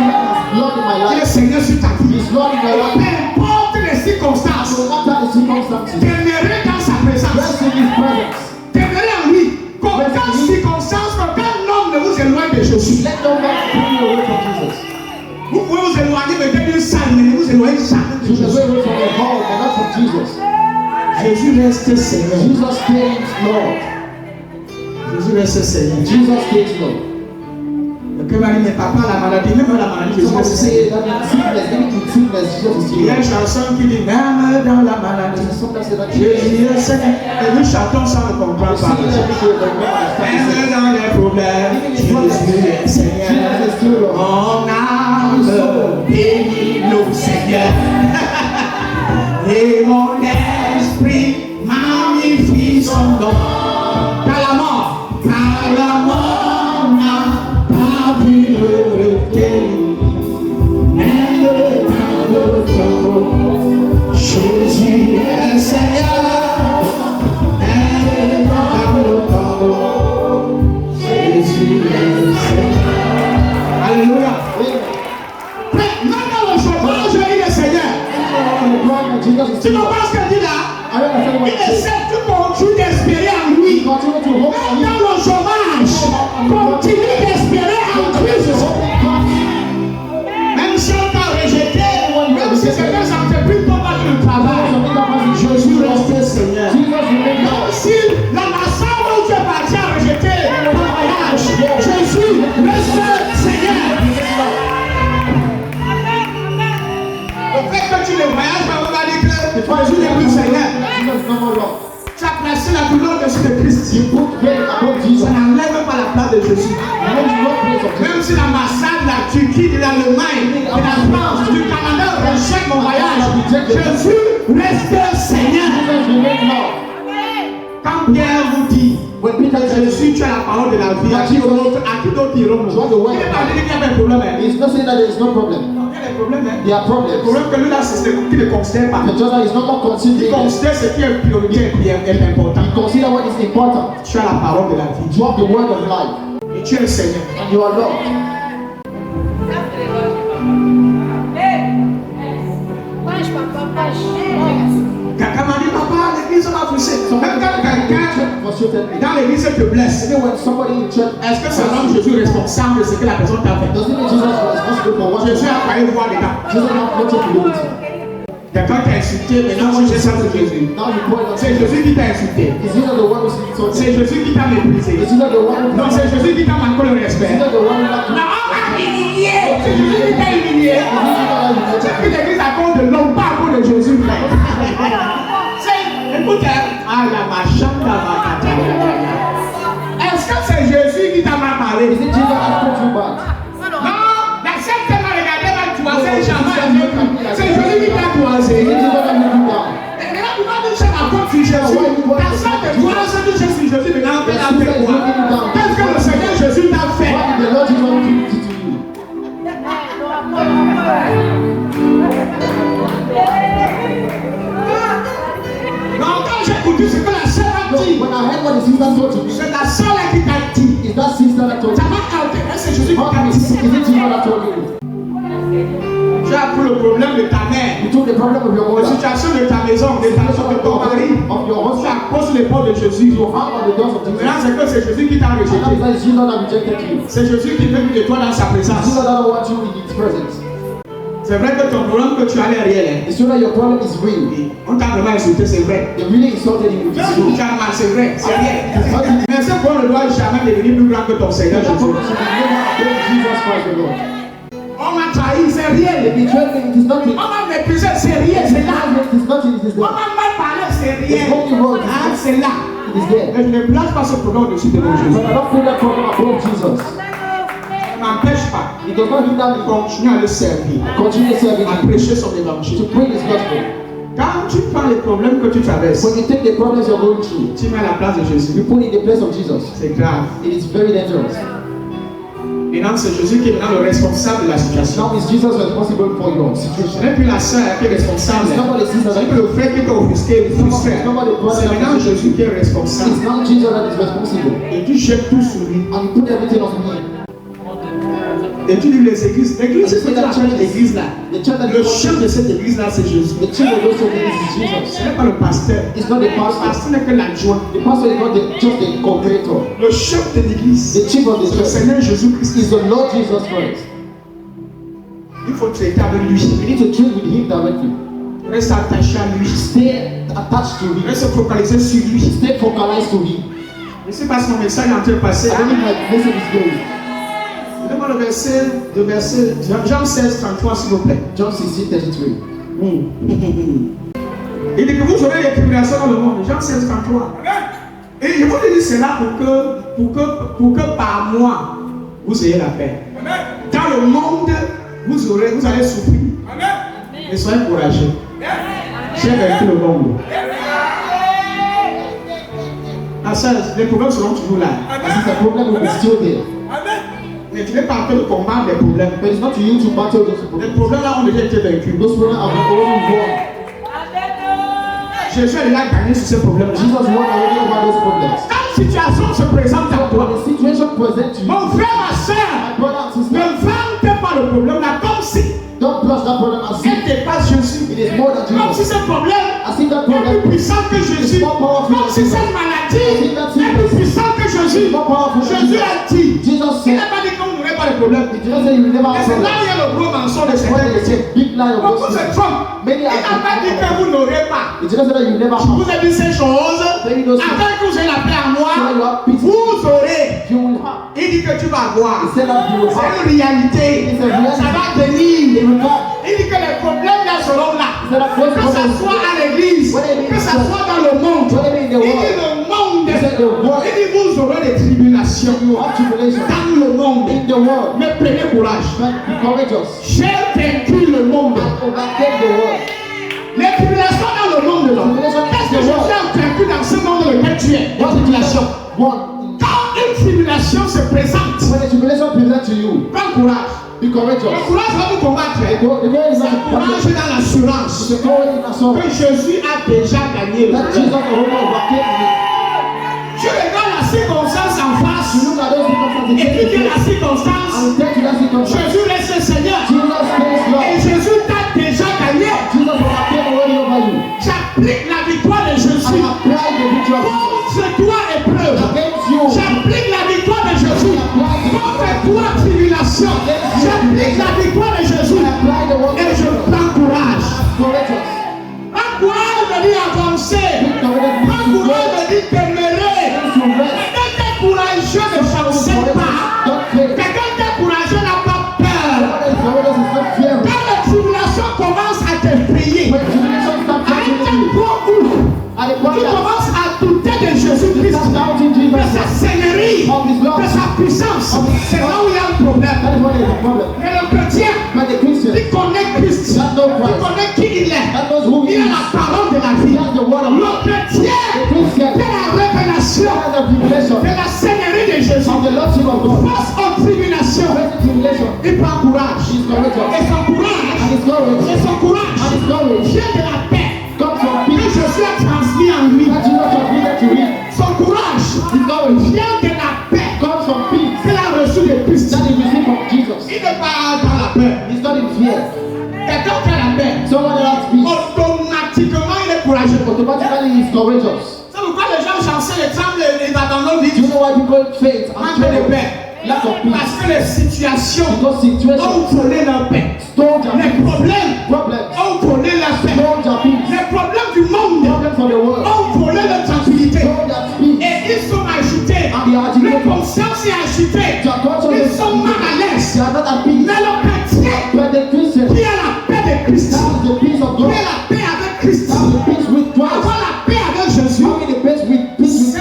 Lord in my Il est life. Seigneur sur ta vie. He's Lord in your Peu life. importe les circonstances, No matter the circumstances, t'aimerais dans sa présence. rest in His presence. T'aimerais en lui. Qu'aucune circonstance, qu'aucun homme ne vous éloigne de Jésus. Let no man pull you away from Jesus. Vous pouvez vous éloigner peut-être d'une salle, mais ne vous éloignez jamais de You can Jésus. go away from the hall, but not from Jesus. Jésus reste Seigneur. Jesus stays Lord. Jésus reste Seigneur. Jesus stays Lord. Le cœur m'a dit, mais papa, la maladie, même la maladie, Jésus Someone reste say Seigneur. that in sickness, even in sickness, Jesus is Il y still a une Lord. chanson qui dit, même dans la maladie, There's a song that says that Jésus est Seigneur. Et nous chantons sans le comprendre sing pas. it every day, but we don't understand Même it. dans les problèmes, Jésus est Seigneur. Jesus is still Lord. Mon âme bénit le Seigneur. Et mon esprit magnifie son nom. Car la mort n'a pas pu le retenir. Mais le temps de tombeau, Jésus est Seigneur. Mais le temps de tombeau, Jésus est Seigneur. Alléluia. Peu même dans le chômage, il est Seigneur. Tu comprends ce que dit là? Il essaie de continuer d'espérer en lui. Même dans le chômage, continue d'espérer en Christ. Même si on t'a rejeté, même si quelqu'un s'en fait plus pour pas le travail, Jésus reste Seigneur. Même si l'ambassade où tu es parti a rejeté ton voyage, Jésus reste Seigneur. Le fait que tu ne voyages pas, on va dire que Jésus n'est plus Seigneur. Tu as placé la douleur dessus de Christ. Ça n'enlève pas la place de Jésus. Même si l'ambassade, la Turquie, de l'Allemagne, de la France, du Canada rejette mon voyage, Jésus reste Seigneur. Quand Pierre vous dit, Jésus, tu as la parole de la vie, à qui d'autre irons-nous? Il n'est pas dit qu'il y avait un problème. He's not saying that there is no problem. Il y a des problèmes. There are Le problems. problème que lui là, c'est ce qu'il ne considère pas. The church is not more Il considering. considère ce qui est prioritaire et important. Consider what is important. Tu as la parole de la vie. You have the word of life. Et tu es le Seigneur. And you are Lord. Quelqu'un m'a dit, papa, l'église m'a poussé. Même quand quelqu'un dans l'église te blesse, Even when somebody in church est-ce que ça rend Jésus responsable de ce que la personne t'a fait? doesn't mean Jesus was responsible for what Jésus a failli voir les gars. Jesus has nothing to do with it. Quelqu'un t'a insulté, maintenant moi je sais ça c'est Jésus. Now you point out, C'est Jésus qui t'a insulté. is he not the one who's insulted? C'est Jésus qui t'a méprisé. Is he not the one who Non, c'est Jésus qui t'a manqué le Is respect. he not the one who not Non, on m'a humilié. C'est Jésus qui t'a humilié. C'est que l'église à cause de l'homme, pas à cause de Jésus. Écoute, ah la machin, la machin. Est-ce que c'est Jésus qui t'a mal parlé? Is it Jesus that put you back? Non, la seule qui m'a regardé m'a toisé, jamais. C'est Jésus qui t'a toisé. Is it Jesus that let you down? Et maintenant, tu vas nous faire la faute sur Jésus. Personne ne doit se dire sur Jésus, maintenant, on fait la paix. Qu'est-ce que le Seigneur Jésus t'a fait? What did the Lord Jesus do to you? Non, quand j'ai écouté ce que la sœur a dit, When I heard what the sister told you, c'est la sœur là qui t'a dit. is that sister that told Ça you? m'a altéré, c'est Jésus qui How t'a can it dit. is it Jesus that told you? Tu as pris le problème de ta mère, You took the problem of your la mother, situation de ta maison, de ta maison, de ton mari. of your Tu husband, as posé les portes de Jésus. you hang on the doors of Jesus. Maintenant, c'est que c'est Jésus qui t'a And rejeté. that is Jesus that rejected you. C'est Jésus qui veut de toi dans sa Jesus présence. that don't want you in His presence. C'est vrai que ton problème que tu as l'air réel. It's true that your problem is real. On t'a vraiment insulté, c'est vrai. They really insulted you. It's Tu true. as mal, c'est vrai, c'est rien. Mais ce qu'on ne doit jamais devenir plus grand que ton Seigneur That Jésus. problem should never above Jesus Christ the Lord. On m'a trahi, c'est rien. They betrayed me, it is nothing. On m'a méprisé, c'est rien, c'est là. It is nothing, it is On there. m'a mal parlé, c'est rien. Ah, c'est là. It is there. Mais je ne place pas ce problème au-dessus de mon But Jésus. I don't put that problem above Jesus. Ça ne m'empêche pas It does not hinder de me. continuer à le servir, Continue serving à Him, prêcher son to évangile. bring His gospel. Quand tu prends les problèmes que tu traverses, When you take the problems you're going through, tu mets à la place de Jésus. you put in the place of Jesus. C'est grave. It is very dangerous. Maintenant, c'est Jésus qui est maintenant le responsable de la situation. Now is Jesus responsible for your Ce situation? n'est plus la sœur qui est responsable. It's not the sister Ce n'est that plus le frère qui est offusqué, frustré. C'est maintenant Jésus qui est responsable. It's not Jesus that is responsible. Et tu jettes tout sur lui. And you put everything on Him. Et tu dis les églises. L'église, c'est la chef de l'église là. The church that Le chef de cette église là, c'est Jésus. the chief of those churches is Jesus. Ce n'est pas le pasteur. It's not the Le pastor. pasteur n'est que l'adjoint. The pastor is not just the cooperator. Le chef de l'église, The chief of the c'est le church Seigneur Jésus-Christ. is the Lord Jesus Christ. Il faut traiter avec lui. You need to treat with Him directly. Reste attaché à lui. Stay attached to Him. Reste focalisé sur lui. Stay focalized to Him. Je ne sais pas si mon message est en train de passer. I don't know if my message is going. Donnez-moi le verset, Jean 16, 33, s'il vous plaît. John 16:33. Il dit que vous aurez les tribulations dans le monde. Jean 16, 33. Et je vous dis cela pour que par moi, vous ayez la paix. Dans le monde, vous allez souffrir. Mais soyez courageux. J'ai vaincu le monde. Ah, ça, les problèmes seront toujours là. As the problem will be still there. Mais tu n'es pas en train de combattre les problèmes. But it's not to you to battle those Les problems. problèmes là ont déjà été vaincus. Those problems have been already won. Jésus a déjà gagné sur ces problèmes. Jesus won already over those problems. Quand une situation se présente à When toi, the situation presents to you, mon frère, ma my soeur, brother and ne sister, vante pas le problème là comme si don't has that problem as Elle dépasse Jésus. it is more than Comme si Jesus. ce problème As if that est plus problem puissant que Jésus. is more powerful Comme than si Jesus. cette maladie est plus puissante que Jésus. is more powerful than Jésus Jesus. a dit. Jesus Il said, n'a pas dit qu'on n'aurait pas de problème. he didn't say you will never Et have c'est là où problems. il y a le gros mensonge de That's why certains they chrétiens. say big lie of Beaucoup those se people. trompent. Il Many are n'a pas dit que vous n'aurez pas. He didn't say that you will never Je vous have. ai dit ces choses Many those afin que vous ayez la paix en moi. So you have peace. Vous aurez. You will have. Il dit que tu vas voir. He said that you will C'est have. une réalité. It's a reality. Ça va It venir. will come. Il dit que les problèmes là seront là. He said that those Que ça problems soit à l'église, que ça soit dans le monde. Il dit le monde. He said the world. Il dit vous aurez des tribulations You have tribulation dans le monde. in the world. Mais prenez courage. But be courageous. J'ai vaincu le monde. Overtake the world. Les tribulations dans le monde là. Qu'est-ce que Jésus a vaincu dans ce monde dans lequel tu es? Les tribulations. One. Quand une tribulation se présente, When the tribulation presents to you, prends courage. be courageous. Le courage va vous combattre. The goal is C'est not un to courage fight. dans l'assurance It's a goal in the soul. que Jésus a déjà gagné le That Jesus problème. already overcame Tu regardes la circonstance en it. face You look at those circumstances et tu dis la and circonstance, you take to that circumstance. Jésus reste Seigneur. Jesus praise Et Lord. Jésus t'a déjà gagné. Jesus overcame already over you. J'applique la victoire de I Jésus apply the victory of Jesus contre toi épreuve. against you. J'applique la victoire de Jésus contre toi tribulation. J'applique la victoire de Jésus I apply the word et je prends courage. courageous. Prends courage de dire avancer. Prends courage de dire demeurer. Quelqu'un qui est courageux ne chancelle pas. Quelqu'un qui est courageux n'a pas peur. Quand la tribulation commence à t'effrayer, à un tu commences à douter de Jésus-Christ, de sa seigneurie, de sa puissance. C'est là où il y a un problème. Mais le chrétien, il connaît Christ, il connaît qui il est. Il a la parole de la vie. Le chrétien, c'est la révélation de la seigneurie de Jésus. Face aux tribulations, il prend courage. Et son courage vient de la paix que Jésus a transmis en lui. Son courage vient de la paix qu'il a reçue de Christ. Il ne part dans la paix. Quelqu'un qui a la paix, automatiquement il est courageux. C'est pourquoi les gens chancent, les tremblent, les abandonnent vite. Manque de paix. Parce que les situations ont volé leur paix. Les problèmes ont volé leur paix. Les problèmes du monde ont volé leur tranquillité. Et ils sont agités. Leur conscience est agitée. Ils sont mal à l'aise. Mais le chrétien qui a la paix de Christ, qui a la paix avec Christ, avoir la paix avec Jésus,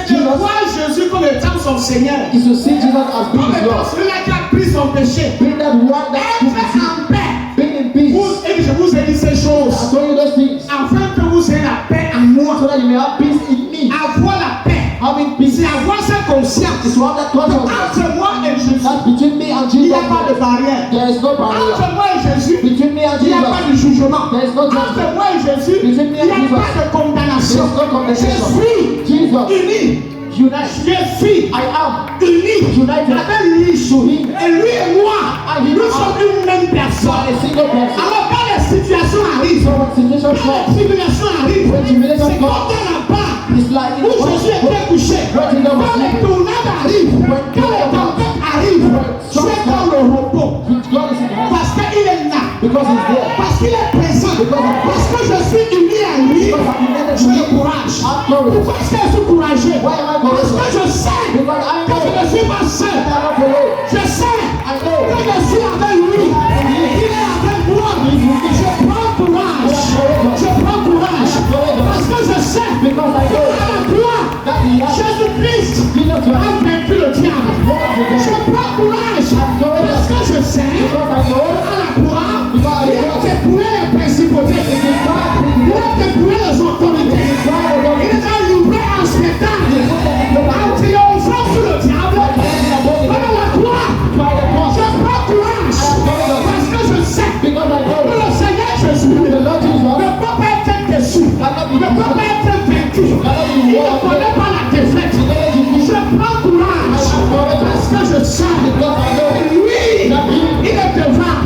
c'est de voir Jésus comme étant son Seigneur. Is to see Jesus as being Comme his étant Lord. celui-là qui a pris son péché. Being that one that Être en paix. being in peace. Et je vous ai dit ces I choses told you those things afin que vous ayez la paix en moi. so that you may have peace in me. Avoir la paix, Having peace c'est avoir cette conscience. is to have that consciousness Entre moi et Jésus, that between me and il n'y Jesus a pas de barrière. there is no barrier. Entre moi et Jésus, Between me and il n'y a pas Jesus de jugement. there is no Entre judgment. moi et Jésus, il Between me n'y and a Jesus pas de condamnation. there is no Je condemnation. suis Jesus uni. unite. Je suis I am uni united avec lui. to him. Et lui et moi, nous sommes une même So personne. a single person. Alors quand les situations arrivent, So when situation quand comes, les tribulations arrivent, when tribulation c'est comme comes, dans la barre it's like où Jésus était couché. when Jesus was Quand les sleeping. tornades arrivent, quand les tempêtes arrivent, c'est dans le repos. God is in the house Parce qu'il est là, because he's there. parce qu'il est présent, parce que je suis uni à lui, Because I'm united to j'ai le him. courage. I'm courage. Pourquoi est-ce que je suis courageux? Why am I Parce courageous? que je sais Because I que je know ne suis pas seul. that I'm not alone. Je sais I know que je suis avec lui. Il est avec moi. Je prends courage. Je prends courage. Parce que je sais because I know à la croix, that he has Jésus-Christ Jesus a Christ. vaincu le diable. Je prends courage. Parce que je sais Because I know à la croix, il a dépouillé les principautés. Il a dépouillé les autorités. Il les a livrés en spectacle. En triomphant sur le diable. Par la croix, je prends courage. Parce que je sais que le Seigneur Jésus ne peut pas être déçu. Ne peut pas être vaincu. Il ne connaît pas la défaite. Je prends courage. Parce que je sais que lui, il est devant.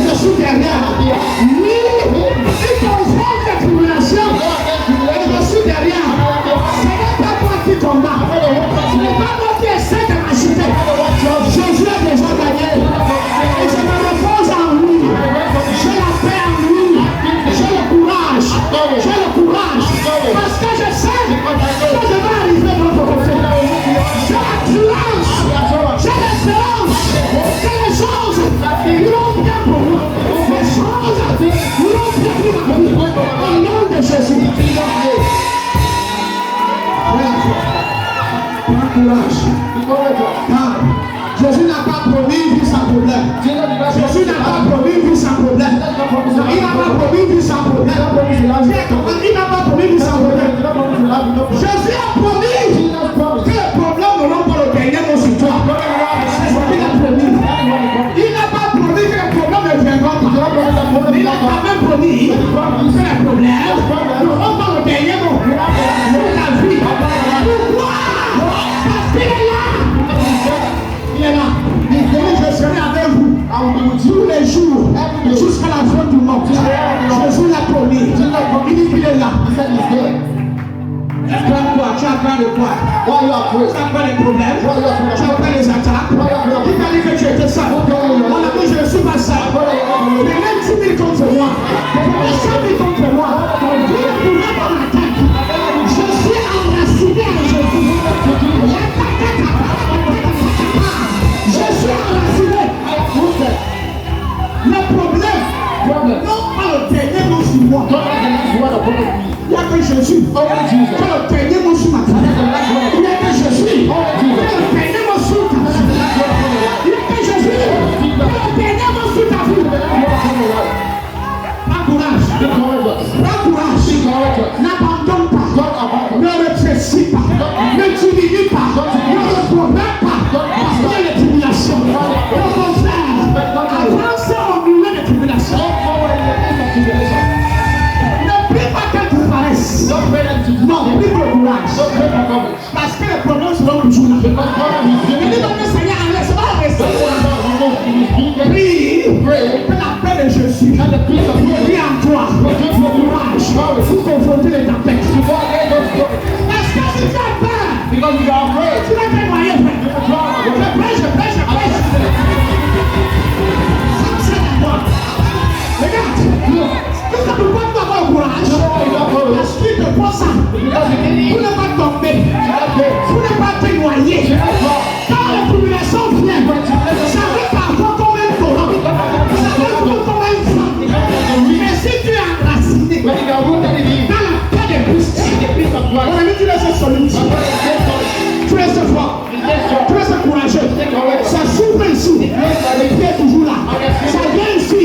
Je suis derrière. du monde. Jésus l'a promis. Il dit qu'il est là. He said he's there. Tu as quoi? Tu as peur de quoi? Why you are afraid? Tu as peur des problèmes? Why you are Tu as afraid? peur des attaques? Qui t'a dit que tu étais ça? On a dit je ne suis pas ça. Mais même 10 000 contre moi. Mais 100 000 contre moi. Dieu ne pourrait pas m'attaquer. Je suis enraciné en Jésus. Je suis enraciné. Le problème, non pas le dernier mot sur moi. Il n'y a que Jésus. Pas le dernier mot sur ma tête. Il n'y a que Jésus. Pas le dernier mot sur ta vie. Il n'y a que Jésus. Pas le dernier mot sur ta vie. Prends courage. Prends courage. N'abandonne pas. Ne rétrécis pas. Ne diminue pas. Ne repromets pas. Parce qu'il y a des tribulations. Au contraire, avance au milieu des tribulations. Ne prie pas qu'elle disparaisse. Non, prie pour le courage. Parce que les problèmes seront toujours là. Il dit donc le Seigneur, ça va rester là. Prie que la paix de Jésus vient en toi. Courage pour confronter les tempêtes. Parce que si tu as peur, tu vas te noyer. Je prêche. Ça c'est moi. Regarde. Tout ça pour pas avoir courage. Parce qu'il te prend ça. Pour ne pas tomber. Pour ne pas te noyer. Quand la tribulation vient, ça fait parfois comme un torrent. Ça fait comme un vent. Mais si tu es enraciné dans la paix des Christ, on a dit tu laisses solide. Tu restes fort. Tu restes courageux. Ça s'ouvre ici. Et tu es toujours là. Ça vient ici.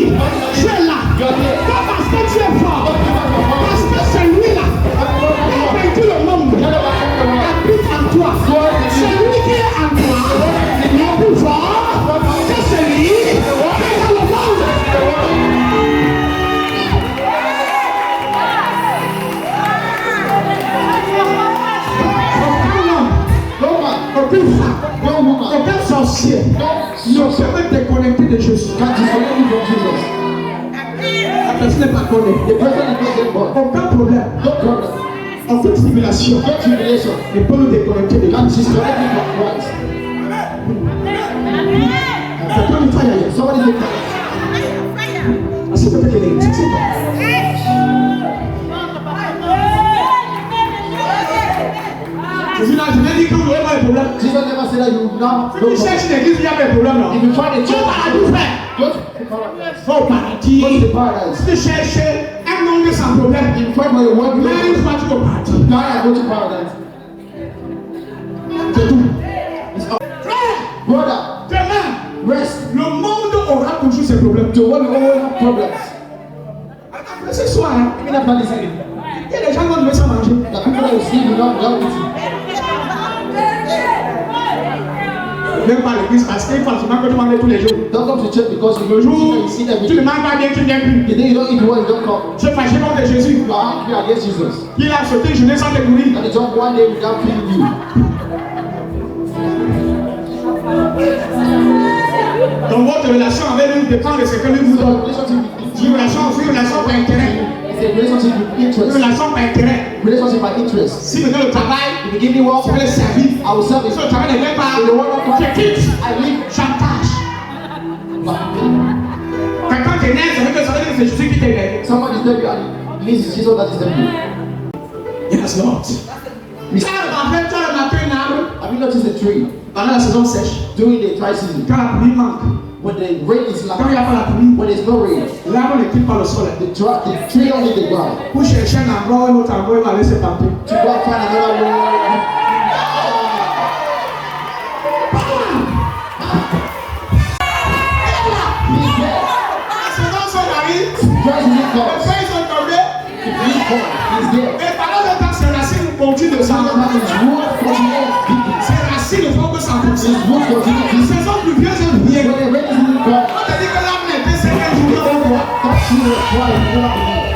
Tu es là. Pas parce que tu es fort. Parce que c'est lui là. Il a vaincu le monde. Il habite en toi. C'est lui qui est en toi. Il est plus fort que celui qui est dans le monde. Aucune femme, aucun sorcier ne peut te déconnecter de Jésus. La personne n'est pas connectée. Aucun problème. Aucune tribulation ne peut nous déconnecter de Jésus. Quelqu'un du fire. Somebody take fire. C'est peut-être qu'il est. C'est toi. Jésus n'a jamais dit que vous n'avez pas de problème. Jesus never said that you will not. Tu cherches une église où il y a des problèmes. Non. If you find a church, Go au paradis. go to the paradise. Si tu cherches un monde sans problème, If you find where you want to même une fois tu vas au paradis. die and go to paradise. C'est tout. Frère, brother, Demain, rest. le monde aura toujours ses problèmes. The world will always have problems. Après ce soir, Even after listening, il y a des gens qui vont devoir s'en manger. the people that will sleep without eating. Même pas l'église parce qu'il faut absolument que tu manges tous les jours. Don't come to church because Le jour you see every tu ne day. manges pas bien, tu ne viens plus. The day you don't eat well, you don't come. Tu es fâché contre Jésus. You are angry against Jesus. Il a sauté une journée sans te nourrir. And it's on one day without feeding you. Donc votre relation avec lui dépend de ce que lui vous So donne. relationship with Une relation par intérêt. is a relationship with Une interest. relation par intérêt. Relationship by interest. Si maintenant le travail, If you give me work, tu veux le servir. I will serve Si it. le travail ne vient pas, If the work not tu quittes. I leave. Chantage. Quand tu es né, ça veut dire que c'est Jésus qui t'est né. Somebody is telling you, and it is Jesus that is telling you. Yes, Lord. Tu as remarqué, un arbre Have you noticed the tree pendant la saison sèche. during the dry season? Quand la pluie manque, When the rain is quand il n'y lack, a pas la pluie, when there's no rain, l'arbre ne quitte pas le sol. the tree don't hit the ground. Pour chercher un endroit ou un autre endroit, il va aller se planter. To go and find another way. He's there. La saison sèche arrive, Dry season les comes. feuilles sont tombées, The leaf comes. He's there. et pendant le temps, ses racines continuent de Sometimes s'enlever. his root continues digging. Ses racines ne font que s'enfoncer. His root continues La digging. saison pluvieuse vient. When the rain season comes, On te dit que l'arbre n'était qu'un jour de repos. that tree will fly and go up in the air.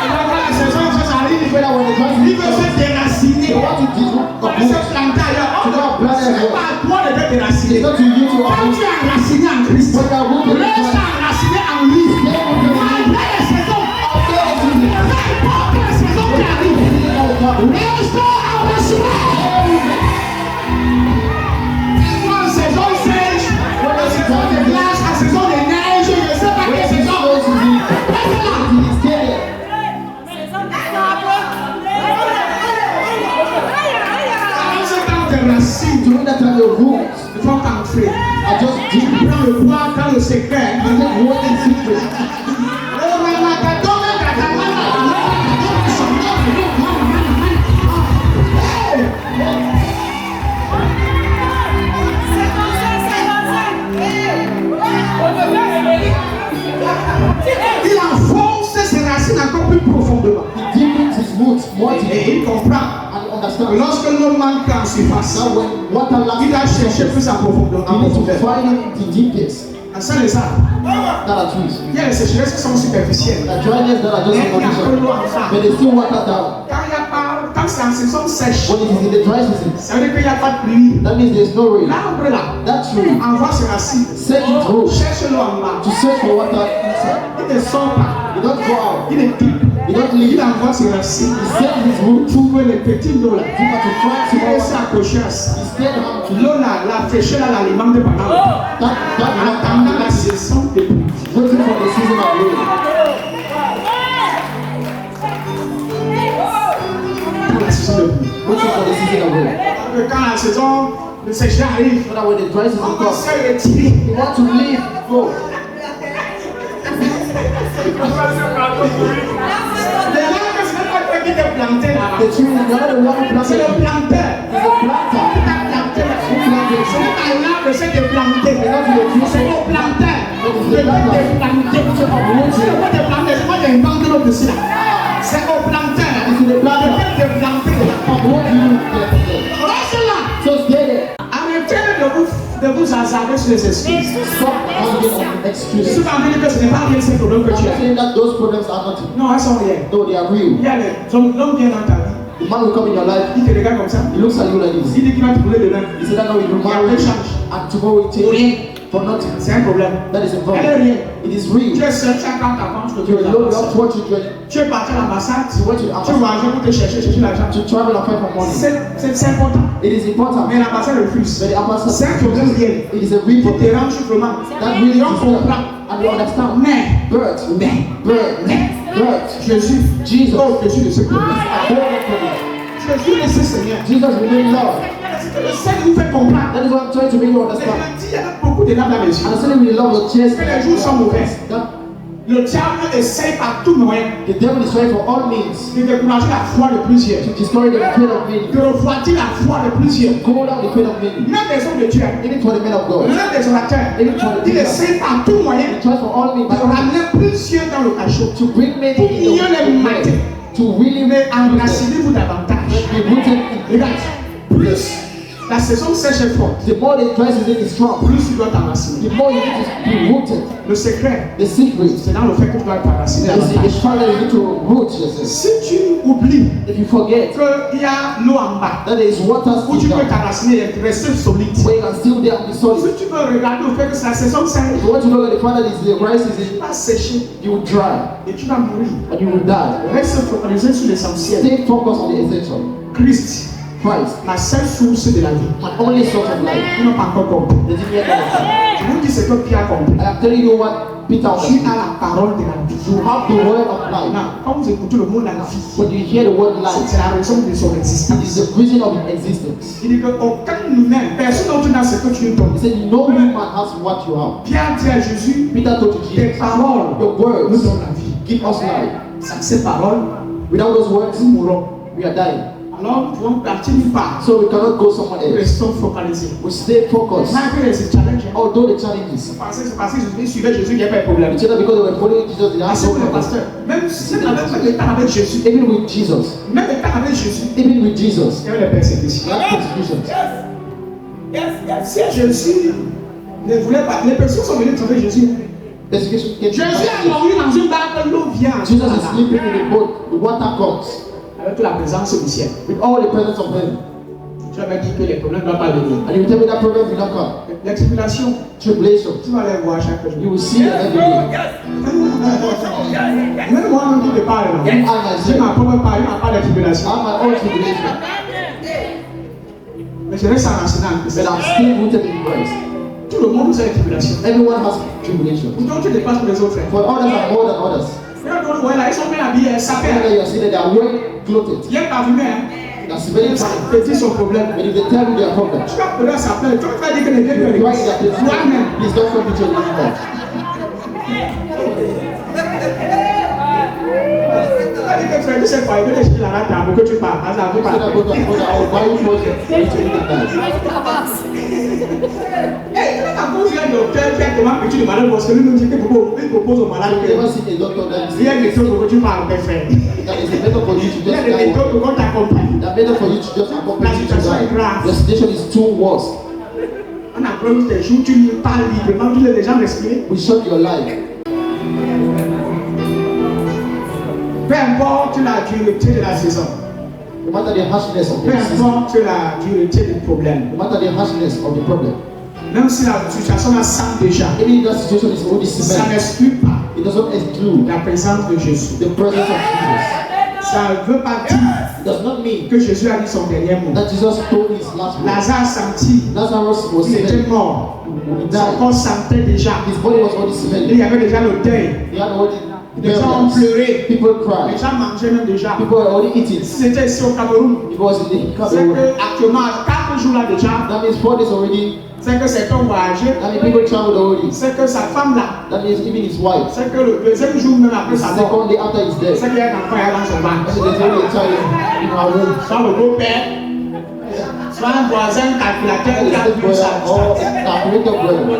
Et donc, quand la saison sèche arrive, When the dry il season veut comes, se déraciner. they want to dig Il up veut se roots. planter ailleurs. not plan Ce n'est everywhere. pas à toi de te déraciner. It's not to you to Quand tu es enraciné en Christ, When you are rooted in reste Christ, enraciné en lui. Malgré les saisons, peu importe les saisons qui arrivent, reste enraciné. En saison sèche, en saison de glace, en saison de neige, je ne sais pas quelle saison. Reste là. Dans ce temps de racines, During that time, your roots il faut qu'entrer. are just Tu deep. prends le poids dans le secret. You take root in secret. Il enfonce ses racines encore plus profondément. He deepens his roots more deeply. Et il comprend And que understand. lorsque l'homme manque en surface, Now when water il lacks, a cherché plus en profondeur. you need to find it in the deepest. En ça, les arbres, That are trees. il y a les sécheresses qui sont superficielles. The dryness that are just superficial. But they still water down. Quand il y a pas, quand c'est en saison sèche, When it is in the dry season, ça veut dire qu'il n'y a pas de pluie. that means there is no rain. L'arbre là, That tree envoie ses racines. set its roots Cherche-le en bas. to search for water inside. Il ne sort pas. He don't go out. Il est type. He don't Il leave. envoie ses racines. He sends his roots Trouve les petits lots là. deeper to find Il small est water. accroché à ça. He stayed on to L'eau là, la fraîcheur là, l'alimente pendant le temps. that En attendant la saison de pluie. waiting for the season of rain. Pour la saison de pluie. Waiting for the season of rain. Donc, quand la saison de sécheresse arrive, So that when the dry season on peut comes, se retirer. you want to leave, go. Les arbres, ce n'est pas toi qui t'es planté là-bas. The tree, you're not the one who C'est planted le it. planteur. It's the planter. Qui t'a planté là. Ce n'est pas l'arbre, c'est de planter. C'est le planteur. Le fait de planter. C'est le fait de planter. C'est moi qui ai inventé l'autre ici là. C'est au planteur. Le fait de planter. What do you get? Reste là. So stay there. Arrêtez de vous hasarder sur les excuses. Stop hanging on Je excuses. suis en train de dire que ce n'est pas rien ces problèmes que I'm tu not as. saying that those problems are nothing. Non, elles sont rien. No, they are real. Il y a l'homme vient dans ta vie. The man will come in your life, Il te regarde comme ça. he looks at you like this. Il dit qu'il va te brûler demain. He said that now he will Il y a marry un you, échange. and tomorrow he Pour take rien. for nothing. C'est un problème. That is a Elle est problem. rien. It is Tu real. es seul, tu as quand ta compte, tu You es alone, you have 4 children. Tu es parti à l'ambassade. You went to the Tu embassy voyages pour te chercher l'argent. to travel and find for money. C'est important. It is important. Mais l'ambassade refuse. But the embassy, C'est un problème réel. it is a real Qui te problem. rend vraiment. That really On is comprend. and you understand. Mais, Birth, birth, Jésus, Jesus. oh Jésus de ce problème. I don't know problem. Jésus de ce Seigneur. Jesus remain love. C'est ce qui vous fait comprendre. That is what I'm trying to make you Mais understand. je dis, il y a beaucoup de larmes à mes yeux. And I said we love your chest. Que les jours sont mauvais. That Le diable essaye par tout moyen the devil is trying for all means de décourager la foi de plusieurs. to destroy the faith of many, De refroidir la foi de plusieurs. go down the faith of many, Même des hommes de Dieu. even for the men of God. Même des orateurs. Il essaye par tout moyen He tries for all means de ramener plusieurs dans le cachot. to bring many Pour in mieux the les mater. to really Mais make enracinez-vous davantage. be rooted in. Regarde, plus la saison sèche est forte, The more the dry season is strong, plus tu dois t'enraciner. the more you need to be rooted. Le secret, The secret is c'est dans le fait que tu dois t'enraciner the davantage. fact that you need to root yourself. Si tu oublies If you forget qu'il y a l'eau en bas, that there is water où tu still peux down, t'enraciner et rester solide. where you can still there and be solid. Si tu veux regarder au fait que c'est la saison sèche, If you want to know that the fact that it's the dry season, tu vas sécher you will dry et tu vas mourir. and you will die. Reste focalisé sur l'essentiel. Stay focused on the essential. Christ, Christ, la seule source de la vie. my only source of life. Ils n'ont pas encore compris. They didn't yet understand. Je vous dis ce que Pierre a compris. I am telling you what Peter Tu understood. as la parole de la vie. You have the word of life. Maintenant, quand vous écoutez le mot la vie, When you hear the word life, c'est la raison de son it is existence. the reason of existence. Il dit qu'aucun humain, personne d'autre n'a ce que tu es He said, no human has what you have. Pierre dit à Jésus, Peter told to tes Jesus, paroles your nous words donnent la vie. give us life. Sans ces paroles, Without those words, nous mourrons. we are dying. Alors, nous pouvons partir nulle part. So we cannot go somewhere Nous else. restons focalisés. We stay focused. Malgré les challenges, Although the challenges, c'est parce que Jésus suivait Jésus, il n'y a pas de problème. it's not because they were following Jesus, they Ah, had c'est no pour le problem. pasteur. Même si même le temps avec Jésus, Even with Jesus, même le temps avec Jésus, even with Jesus, il y avait les persécutions. they had persecutions. Si Jésus ne voulait pas, les personnes sont venues trouver Jésus. Persecution came. Jésus a dormi dans une barque, l'eau vient. Jesus is sleeping in the boat, the water comes Avec la présence du ciel. with all the presence of heaven. Tu avais dit que les problèmes ne doivent pas venir. And you tell me that problem will not come. Les tribulations, Tribulation. tu vas les voir chaque jour. You will see it every day. Même moi, on dit de parler. Even I J'ai myself, ma propre part, il n'y a pas de tribulation. I have my own tribulation. Mais je reste enraciné en But Christ. I'm still rooted in Christ. Tout le monde a des tribulations. Everyone has tribulation. Pourtant, tu dépasses les autres. For others are more than others. Regarde, voilà, ils sont bien habillés, ça Whether fait. you are seeing that they are well clothed. Il n'y a pas vu, mais That's very ils fine. petit son problème. But if they tell you their problem, Tu vas pleurer, ça pleure. Tu vas dire que les deux you pleurent. cry that they Toi-même. please don't come to your anymore. Tu vas dire que frère, tu sais pas, il veut les la rate pour que tu parles. Ah, ça veut So that pas. brother, I will buy you food for you to eat at night. Hey, tu vas cause un docteur qui a demandé petit de malade parce que lui nous dit que il propose au malade You never seen a doctor that il y a is des choses pour que tu parles, mes frères. that is better for you to Il y a just des die. méthodes pour qu'on t'accompagne. That better for you to just accompany you to situation est die. grave. The situation is too worse. On apprend tes jours, tu ne parles librement, tu laisses les gens respirer. We shut your life. Peu importe la dureté de la saison, No matter the harshness of peu the season, importe la dureté du problème, no matter the harshness of the problem, même si la situation la sent déjà, even if that situation is already ça cement, n'exclut pas it doesn't exclude la présence de Jésus. the presence of Jesus. Ça ne veut pas dire It does not mean que Jésus a dit son dernier mot. that Jesus told his last word. Lazare sentit Lazarus was qu'il était smelling. mort. He Son died. corps sentait déjà. His body was already Et smelling. il y avait déjà le deuil. He had already Les gens ont burials. pleuré. People Les cried. gens mangeaient même déjà. People were already eating. Si c'était ici au Cameroun, It was in the c'est Cameroon. que actuellement, 4 jours là déjà, That means 4 days already. c'est que c'est un voyagé. That means people traveled already. C'est que sa femme là, That means even his wife. c'est que le deuxième jour même après The sa mort, second day after his death. c'est qu'il y a un enfant là dans son ventre. So there's only a child in our womb. Soit le beau-père, soit un voisin calculateur That qui is a the vu brother ça. or calculator brother.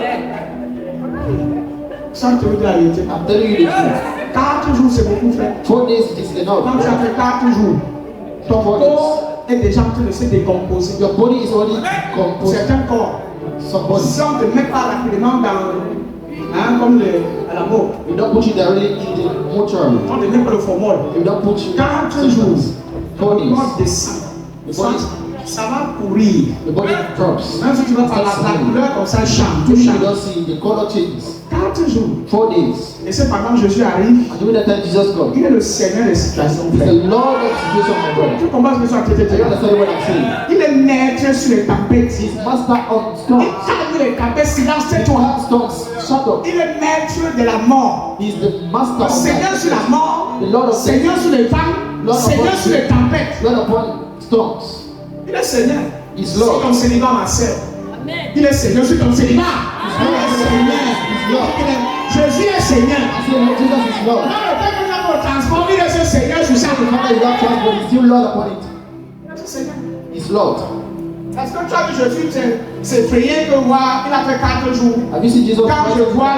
Sans te dire la vérité. I'm telling you the truth. 4 jours c'est beaucoup frère. 4 days is Quand enough. tu as fait 4 jours, ton 4 days. corps est déjà en train de se décomposer. Your body is already composed. Certains corps, Some body. si on ne te met pas rapidement dans, comme à la mort, You don't put you directly in the mortuary. on ne te met pas le formol. You don't put you 4 jours, 4 le corps days. descend. The body, Ça va pourrir. the body drops. Même si tu vas par la couleur comme ça change, tout If you change. don't see the color changes. 4 jours. 4 days. Et c'est pendant que Jésus arrive, And during that time Jesus comes. il est le Seigneur des situations. He's the frère. Lord of the situation, my brother. Tu comprends ce que je suis en train de te Do you dire? understand what I'm saying? Il est maître sur les tempêtes. He's master of Il storms. calme les tempêtes, silence He toi. has storms. Shut up. Il est maître de la mort. He's the master Le of Seigneur sur la that. mort, The Lord of Seigneur sur les femmes, Lord of Seigneur all sur les tempêtes. Lord upon storms. Il est Seigneur. He's Sur Lord. ton célibat, ma sœur. Il est Seigneur sur ton célibat. Il est Seigneur. Jésus est Seigneur. I say, Lord, Jesus is Lord. Dans le temps que nous avons transformé, il est ce Seigneur sur ça. The Father is not trust, but he's still Lord upon it. Il est ce Seigneur. He's Lord. Parce que tu as vu Jésus s'effrayer de voir, il a fait 4 jours. Have you seen Jesus? Quand je vois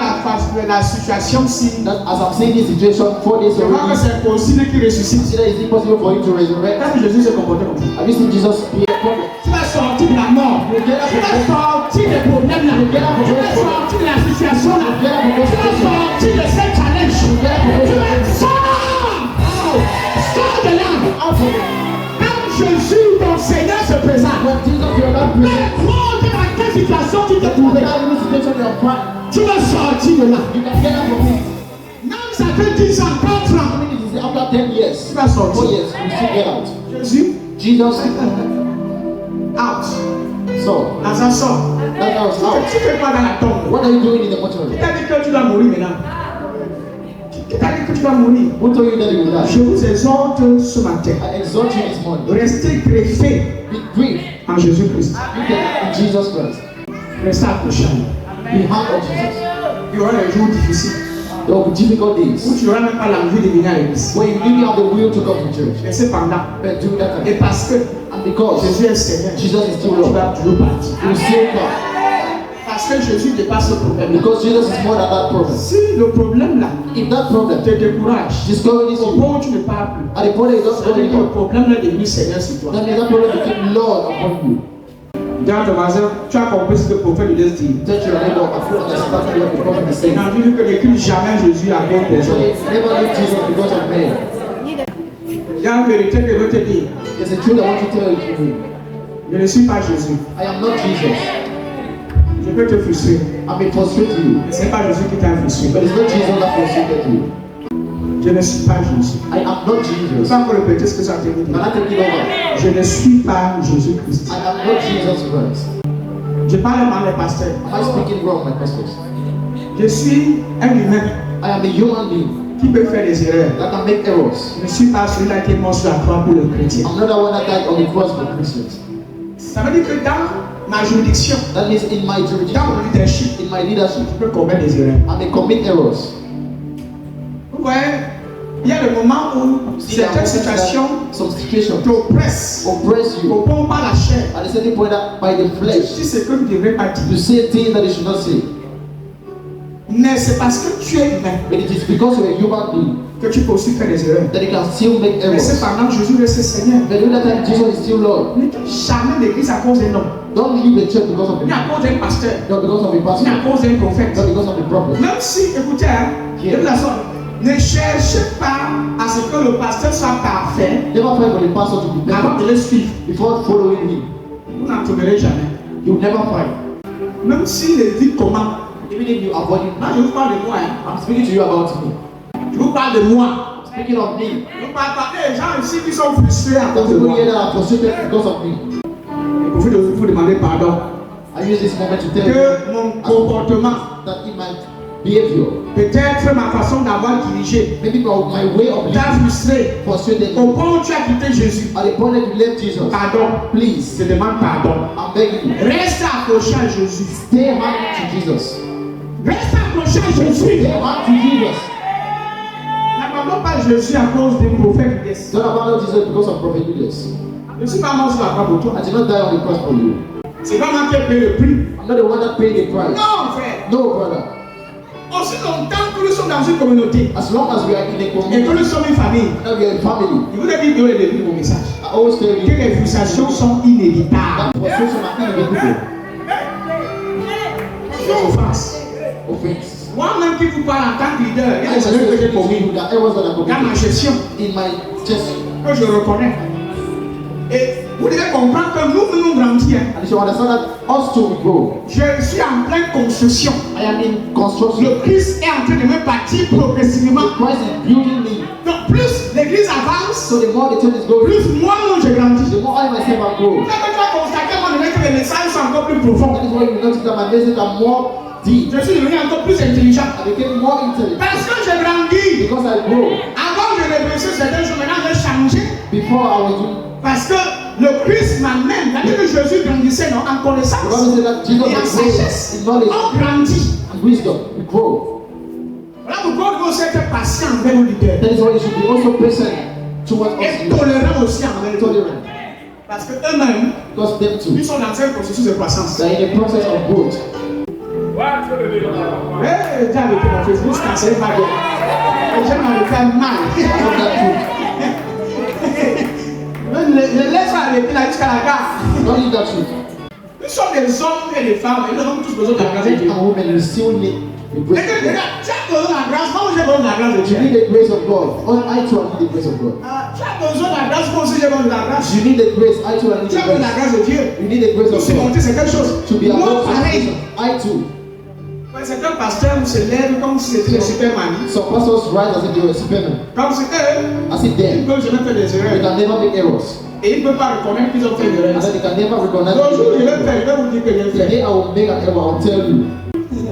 la situation si, That as I'm saying this situation 4 days je vois que already, c'est possible qu'il ressuscite. consider is it possible for him to resurrect? Quand Jésus s'est comporté comme ça. Have you seen Jesus be a prophet? Tu vas sortir de la mort. Tu vas sortir des problèmes là. Tu vas sortir de la situation là. Tu vas sortir de ce challenge. Tu vas sors de là. Quand Jésus, ton Seigneur, se présente, When Jesus you're not peu present, importe dans quelle situation tu te no trouves, matter any situation you're in, tu vas sortir de là. you can get out of it. Même ça fait 10 ans, 4 ans. I mean, it is after 10 years, Tu vas sortir. 4 years, you still get out. Jésus, Jesus, out. so, Lazare sort. Lazarus out. Tu fais quoi dans la tombe? What are you doing in the mortuary? Qui t'a dit que tu dois mourir maintenant? Qui t'a dit que tu dois mourir? Who told you that you will die? Je vous exhorte ce matin. I exhort you this morning. Restez greffés Be brief. en Jésus-Christ. In Jesus Christ. Restez accrochés. Be humble of Jesus. Il y aura des jours difficiles There will be difficult où days tu n'auras même pas l'envie de venir à l'église. when you really have the will to come to church. Mais cependant, But during that et time, parce que and because Jésus est Seigneur, Jesus is still tu Lord, vas toujours partir. you will still come. Parce que Jésus dépasse le problème. Because Jesus is more than that problem. Si le problème là If that problem te décourage, discourages au you, point où tu ne parles plus, at the point that you don't ça go veut dire que le anymore, problème là est devenu Seigneur sur toi. that means that problem became Lord upon you. Dans ton voisin, tu as compris ce que le prophète lui dit. Touch your neighbor and feel understand what the prophet is Il saying. n'a vu que n'écrit jamais Jésus à d'autres So personnes. never leave Jesus because of man. Il y a une vérité que je veux te dire. There's a truth I want to tell you. Je ne suis pas Jésus. I am not Jesus. Je peux te frustrer. I may frustrate you. Ce n'est pas Jésus qui t'a frustré. But it's not Jesus that frustrated you. Je ne suis pas Jésus. I am not Jesus. Tu peux encore répéter ce que ça te dit. Can I take it over? Je ne suis pas Jésus-Christ. I am not Jesus Christ. Je parle mal les pasteurs. Am I speaking wrong, my pastors? Je suis un humain I am a human being qui peut faire des erreurs. that can make errors. Je ne suis pas celui-là qui est mort sur la croix pour le chrétien. I'm not the one that died on the cross for Christians. Ça veut dire que dans ma juridiction, That means in my dans jurisdiction, mon leadership, in my leadership, je peux commettre des erreurs. I may commit errors. Vous voyez, il y a des moments où certaines situations Some situations t'oppressent oppress you au point par la chair. at a certain point that by the Tu flesh dis ce que tu ne devrais pas you dire. say things that you should not say. Mais c'est parce que tu es humain But it is because you're a human being que tu peux aussi faire des erreurs. that you can still make Mais errors. cependant, Jésus reste Seigneur. But during that time, Jesus is still Lord. Ne quitte jamais l'église à cause d'un homme, Don't leave the church because of ni the à cause d'un pasteur, not because of a ni pastor, à cause d'un prophète. not because of the prophet. Même si, écoutez, hein, de toute façon, ne cherchez pas à ce que le pasteur soit parfait Never pray for the pastor to be avant better de le suivre. before following him. Vous n'en trouverez jamais. You will never find. Même s'il est dit comment. Even if you avoid him. Moi, je vous parle de moi. Hein. I'm speaking to you about me. Je vous parle de moi. Speaking of me. Je vous parle pas des gens ici qui sont frustrés à Some cause de people moi. here that are frustrated because of me. Il profite aussi pour demander pardon. I use this moment to tell you Que mon comportement, that in my behavior, peut-être ma façon d'avoir dirigé, maybe my way of t'a living frustré. frustrated Au you. point où tu as quitté Jésus. At the point that you left Jesus, Pardon. please, Je demande pardon. I'm begging you, Reste accroché à Jésus. stay hard to Jesus. Reste accroché à Jésus. Stay hard to Jesus. N'abandonne pas Jésus à cause des prophètes. Yes. Don't abandon Jesus because of Prophet Julius. Je ne suis pas mort sur la croix pour toi. I did not die on the cross for you. C'est pas moi qui ai payé le prix. I'm not the one that paid the price. Non, frère. No, brother. Aussi longtemps que nous sommes dans une communauté As long as we are in a et que community, nous sommes une famille, that we are a family, je vous ai dit dès le début de mon message I always tell que you les frustrations sont inévitables. that frustration are inevitable. Sans offense. Offense. Moi-même qui vous parle en tant que leader, il y a I des just erreurs que j'ai tell commises you that errors that I dans ma committed gestion in my chest. que je reconnais. Et vous devez comprendre que nous venons grandir. And you should understand that us too we grow. Je suis en pleine construction. I am in construction. Le Christ est en train de me bâtir progressivement. Christ is building me. Donc plus l'église avance, So the more the church is going, plus moi-même je grandis. the more I myself I grow. Quand tu vas constater à un moment donné que les messages sont encore plus profonds. That is why you notice that my message are more deep. Je suis devenu encore plus intelligent. I became more intelligent Parce que je grandis. because I grow. Avant je réfléchissais certaines choses, maintenant j'ai changé. Before I was doing, Parce que le Christ m'amène. C'est-à-dire que Jésus grandissait non, en the connaissance Bible said that Jesus et en was growing sagesse. in knowledge On grandit. and wisdom. We grow. Voilà pourquoi nous devons être patients envers nos leaders. That is why you should be also patient towards us. Et tolérants aussi envers les autres. Tolerant. Parce que eux-mêmes, Because them too. ils sont dans un processus de croissance. They are in the process of growth. J'ai avec mon Facebook, je ne sais pas bien. Et je m'en fais mal. From that truth. Je laisse arrêter là jusqu'à la gare. Don't leave that truth. Nous sommes des hommes et des femmes et nous avons tous besoin de la grâce de Men Dieu. and women will still need the grace of God. Tu as besoin de la grâce, moi j'ai besoin de la grâce de You Dieu. need the grace of God. I too need the grace of God. Tu as besoin de la grâce, moi aussi j'ai besoin de la grâce. You need the grace. I too need Tu the as besoin de la grace. grâce de Dieu. You need the grace Pour of God surmonter certaines choses. to be Moi above pareil. temptation. I too. Certains pasteurs se lèvent comme si c'était le Superman. Some pastors rise as if they were Superman. Comme si eux, As if ils them. ne peuvent jamais faire des They erreurs. can never make errors. Et ils ne peuvent pas reconnaître qu'ils ont fait des And erreurs. that they can never recognize Donc, je vais it. faire, je vais vous dire que j'ai fait. Today I will make an error. I will tell you.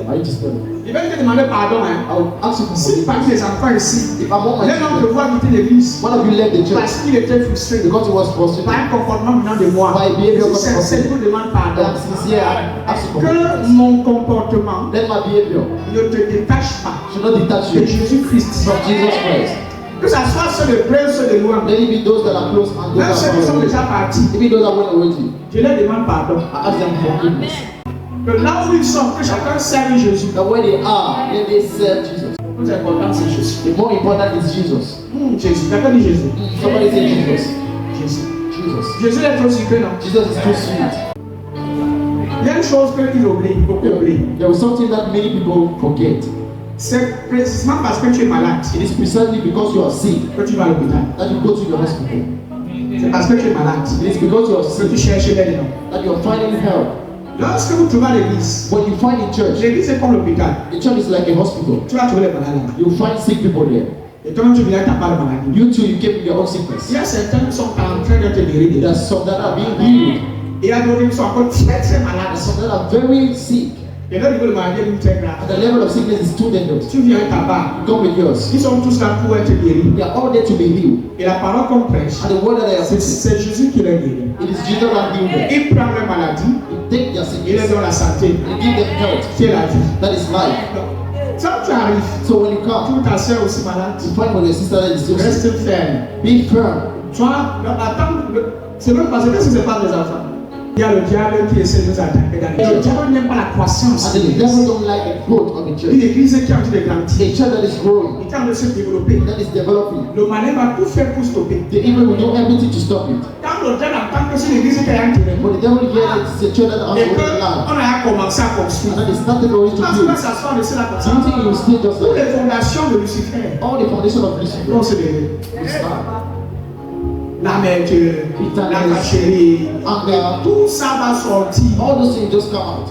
I just tell you. Il va te demander pardon. Hein. I will ask you for Si forgiveness. parmi les enfants ici, If among my l'un d'entre children, vous a quitté l'église one of you left the church parce qu'il était frustré because he was par frustrated, un comportement venant de moi, by behavior si c'est sincère, je vous demande and I'm pardon. sincere, I ask you for Que forgiveness. mon comportement Let my behavior ne te détache pas should not detach de you Jésus-Christ. from Jesus Christ. Que ça soit ceux de près, ceux de loin, Let it be those that are close and those même that ceux qui are sont far away. déjà partis, Even those that went already. je leur demande pardon. I ask them for forgiveness. Que là où ils sont, que chacun serve Jésus. That where they are, let they serve Jesus. Le plus important, c'est Jésus. The more important is Jesus. Jésus. Quelqu'un dit Jésus. Somebody say Jesus. Jésus. Jesus. Jésus est trop sucré, non? Jesus is too sweet. Il y a une chose qu'ils oublient, beaucoup oublient. There is something that many people forget. C'est précisément parce que tu es malade It is precisely because you are sick que tu vas à l'hôpital. that you go to the hospital. C'est parce que tu es malade. It is because you are Que tu sick cherches l'aide. that you are finding help. Lorsque vous trouvez à l'église, When you find in church, l'église est comme l'hôpital. the church is like a hospital. Tu vas trouver les malades là. You find sick people there. Et toi-même, tu viens, tu n'as pas de maladie. You too, you came with your own sickness. Il y a certains qui sont en train de te guérir. There are some that are being healed. Il y a d'autres qui sont encore très très There are malades. some that are very sick. Et leur niveau de maladie est très grave. And the level of sickness is too dangerous. Tu viens avec ta part. Come with yours. Ils sont tous là pour être guéris. They are all there to be healed. Et la parole qu'on prêche, And the word that I have c'est said, Jésus qui les guérit. it is Jesus that healed them. Il prend leur maladie, He take their il les sickness donne la santé, and give them health. qui est la vie. That is life. Quand tu arrives, So when you come, tout ta soeur aussi malade, you find when your sister that is so sick, reste ferme. be firm. Toi, attends, c'est même parce que ce n'est pas des enfants. Il y a le diable qui essaie de nous attaquer dans les. Le diable n'aime pas la croissance. And the devil don't like the growth of the Une church. église qui est en train de grandir, A church that is growing, qui est en train de se développer. that is developing. Le malin va tout faire pour stopper. The evil will do everything to stop it. Quand le diable entend que c'est l'église qui est en train de But the devil hears that it's a church that has et opened land. qu'on a commencé à And construire. that they started already to Parce que build. ça se fait laisser la Do you personne. think you will stay just Toutes like les that? fondations de Lucifer, All the foundation of on Lucifer se développe. will start. L'amertume, la cacherie, Anger, tout ça va sortir. all those things just come out.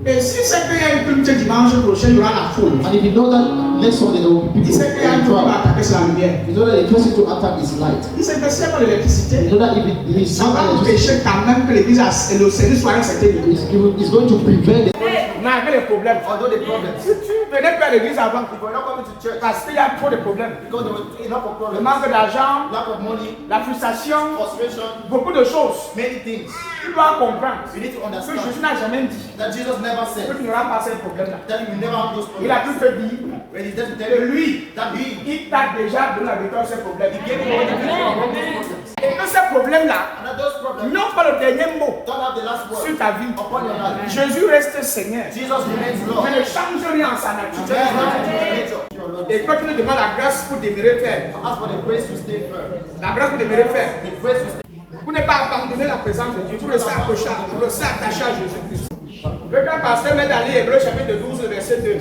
Et si c'est qu'il y a une culture dimanche prochain, il y aura la foule. And if you know that next Sunday there will be Il people sait qu'il y a un in truc qui va crowd, attaquer sur la lumière. you know that the person to attack is light. Il sait que s'il n'y a pas d'électricité, You know that if it is ça not va electricity, empêcher quand même que l'église et le service soient à un certain niveau. it's going to prevent it. Malgré les problèmes, Although the problems, si tu venais pas à l'église avant, if you're not coming to church parce qu'il y a trop de problèmes, because there was enough of le problems, manque d'argent, lack of money, la frustration, frustration, beaucoup de choses. many things, Tu dois comprendre you need to que understand Jésus n'a jamais dit that Jesus never que said tu n'auras pas ces problèmes-là. that you will never have those Il a problems. pu te dire When he's there to tell que you lui, that he il t'a déjà donné la victoire sur ces problèmes. gave you all the things about those problems. Et que ces problèmes-là And that those problems n'ont pas le dernier mot don't have the last sur word ta vie. upon your life. Jésus reste Seigneur. Jesus remains Mais Lord. ne change rien en sa nature. Jesus is not in your nature. Your Lord. Et quand tu nous demandes la grâce pour demeurer ferme, Ask for the grace to stay firm. la grâce pour demeurer ferme, The grace to stay. vous n'êtes pas abandonner la présence de Dieu, vous restez accroché, vous restez attaché à Jésus-Christ. Le grand pasteur met dans l'Hébreu chapitre 12, verset 2.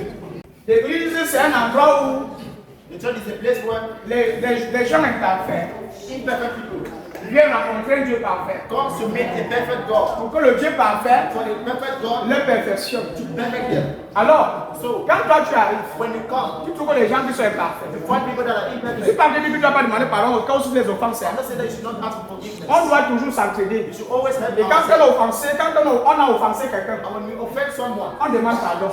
L'église, c'est un endroit où The church is a place where les gens imparfaits imperfect people viennent rencontrer un Dieu parfait. come to meet a perfect God. Pour que le Dieu parfait For the perfect God le perfectionne. to perfect them. Alors, quand toi tu arrives, When you come, tu trouves les gens qui sont imparfaits. you find people that are Si imperfect. par début tu ne dois pas demander pardon au cas où c'est des offenses, I'm not saying that you should not ask for forgiveness. on doit toujours s'entraider. You should always help Et quand on ourselves. a offensé, quand on a offensé quelqu'un, And when we offend someone, on demande pardon.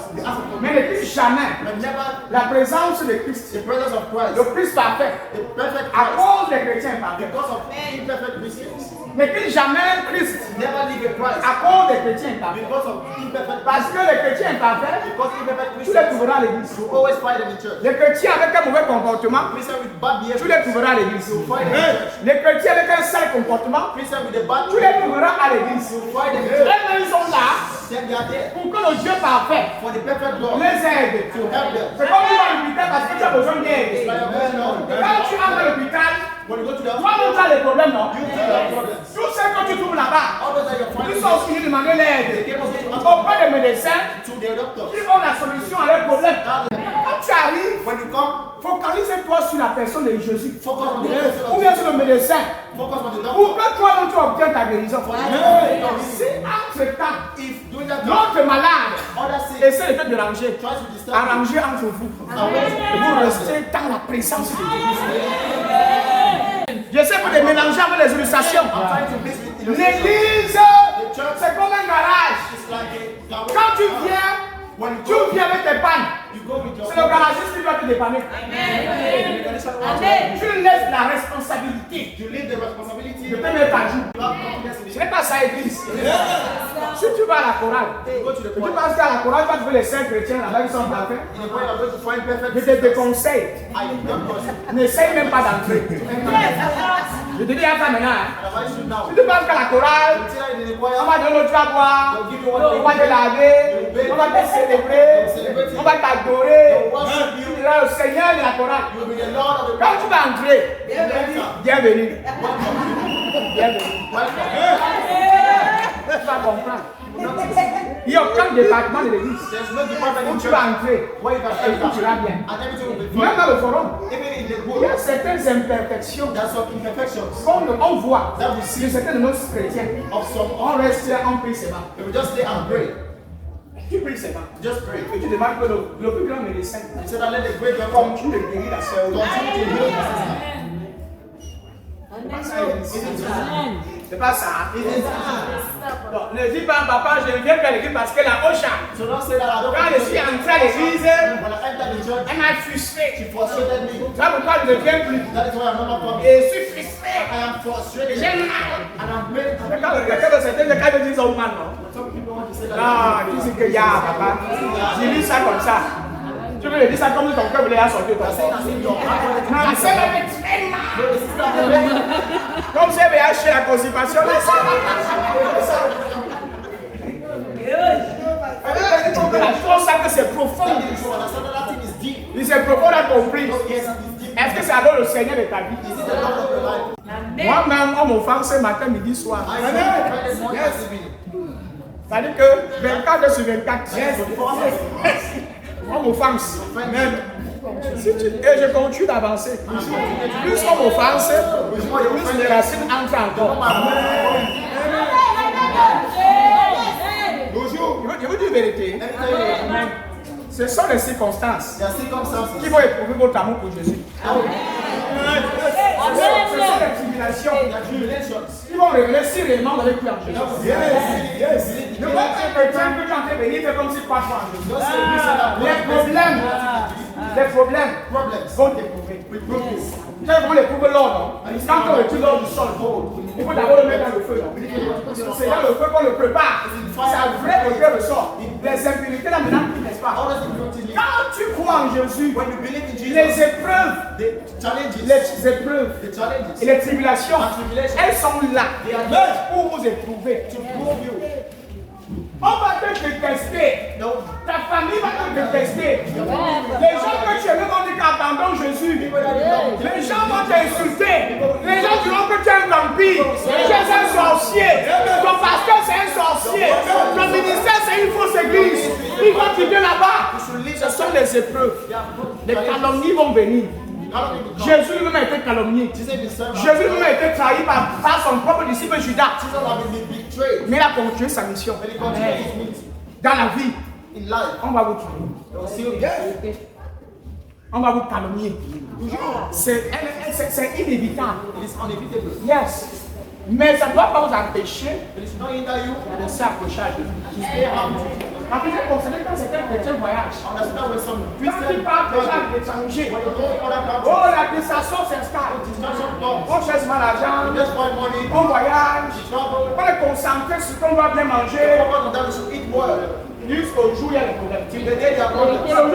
Mais ne dis jamais but never la présence de Christ, the presence of Christ, le Christ parfait, the perfect à Christ, cause des chrétiens imparfaits. because of imperfect Christians. Ne dis jamais Christ Never leave a Christ à cause des chrétiens imparfaits. because of imperfect Parce que les chrétiens imparfaits, because imperfect tu les Christians. trouveras à l'église. You always find them in church. Les chrétiens avec un mauvais comportement, Christians with bad tu behavior. les trouveras à l'église. You find them in church. Les chrétiens avec un sale comportement, Christians with a bad tu les trouveras à l'église. You find them in Et church. ils sont là Then they are there pour que le Dieu parfait for the perfect God les aide. to help them. C'est comme tu vas à l'hôpital parce que tu as besoin d'aide. Like a person now. Quand tu entres à l'hôpital, When you go to the toi-même tu as les problèmes, non? you too have problems. Tout ce que tu trouves là-bas, All those that you're ils finding sont venus demander l'aide auprès des médecins to the doctor. qui ont la solution à leurs problèmes. Quand tu arrives, When you come, focalise-toi sur la personne de Jésus. focus on the person Ou of bien sur le médecin. focus on the doctor. Pour que toi-même tu obtiennes ta guérison. Si entre-temps, If doing that, l'autre malade other sick essaie de te déranger, tries to disturb you, arrangez entre vous. Et vous restez dans la présence de Dieu. J'essaie de les mélanger avec les illustrations. I'm trying to mix with illustration. L'église, c'est comme un garage. It's like a Quand tu viens, when tu you go, viens avec tes pannes. you go with your C'est le garagiste qui doit te dépanner. Tu laisses la responsabilité you leave the responsibility. de te mettre à jour. You have confidence in Ce it. n'est pas ça, église. Si tu vas à la chorale, You go to the tu point. penses qu'à la chorale, tu vas trouver les 5 chrétiens là-bas qui sont parfaits. In the point, you're going to find perfect. Je te déconseille. I don't know you. N'essaye même pas d'entrer. Je te dis à ça maintenant. Hein. Advise you now. Si tu penses qu'à la chorale, You see that in the on choir, va donner l'eau, tu vas boire, on va te laver, on va te célébrer, on va t'adorer. Tu diras le Seigneur de la chorale. you will be the Lord of the Quand tu vas entrer, bienvenue. Bienvenue. Tu vas comprendre. Il Il n'y a aucun département de l'église There's no department où in tu church vas entrer where you can et où tu iras bien. and everything will be Même fine. dans le forum, Even in the il y book, a certaines imperfections there's some imperfections qu'on voit that we de see certains de nos chrétiens. of some. On reste là, on prie seulement. We will just stay and pray. Tu pries seulement. Just pray. Et tu demandes que le plus grand médecin He said that let the great God continue de guérir la sœur. continue to heal the sister. C'est pas ça. It is Donc, ne dis pas, papa, je viens à l'église parce que la Ocha, So don't say that I don't quand je suis entré à l'église, When I entered the church, elle m'a frustré. she frustrated me. Tu vois pourquoi je ne viens plus? That is why I'm not coming. Et je suis frustré. I am frustrated. J'ai mal. And I'm praying. Mais quand certains cas disent au man, non? Some people want to say that. Non, tu sais qu'il y a, papa. J'ai lu ça comme ça. Tu veux le dire ça comme si ton cœur voulait sortir ton corps. La sœur avait très mal. Comme si elle avait haché la constipation. C'est pour ça que c'est profond. C'est profond à compris. Est-ce que c'est alors le Seigneur de ta vie? Moi-même, on m'offense ce matin, midi, soir. C'est-à-dire que 24 sur 24, on m'offense. Et je continue d'avancer. Plus on m'offense, plus les racines entrent encore. Je vous dis la vérité. Ce sont les circonstances There are circumstances. qui vont éprouver votre amour pour Jésus. Ce sont les tribulations qui vont révéler si réellement vous avez cru en Jésus. Ne pas être chrétien que tu es en train de venir faire comme si pas en Jésus. Les problèmes vont t'éprouver. Quand ils vont l'éprouver l'or, quand on retire l'or du sol, il faut d'abord le mettre dans le feu. C'est dans le feu qu'on le prépare. C'est après que Dieu ressort. Les impurités là maintenant, n'est-ce pas? Quand tu crois en Jésus, les épreuves, et les tribulations, elles sont là pour vous éprouver. On va te détester. Ta famille va te détester. Les gens que tu aimes vont dire qu'abandonne Jésus. Les gens vont t'insulter. Les gens diront que tu es un vampire. Tu es un sorcier. Ton pasteur c'est un sorcier. Ton ministère c'est une fausse église. Ils vont quitter là-bas. Ce sont les épreuves. Les calomnies vont venir. Jésus lui-même a été calomnié. Jésus lui-même a été trahi par son propre disciple Judas. Mais il a continué sa mission. Dans la vie, on va vous tuer. On va vous calomnier. C'est inévitable. Yes. Mais ça ne doit pas vous empêcher de s'accrocher à Dieu. Quand vous considérez quand c'est un chrétien voyage, quand il parle déjà à l'étranger, oh la déception s'installe. On cherche mal l'argent, on voyage, on est concentré sur ce qu'on doit bien manger. Jusqu'au jour où il y a les problèmes. Le jour où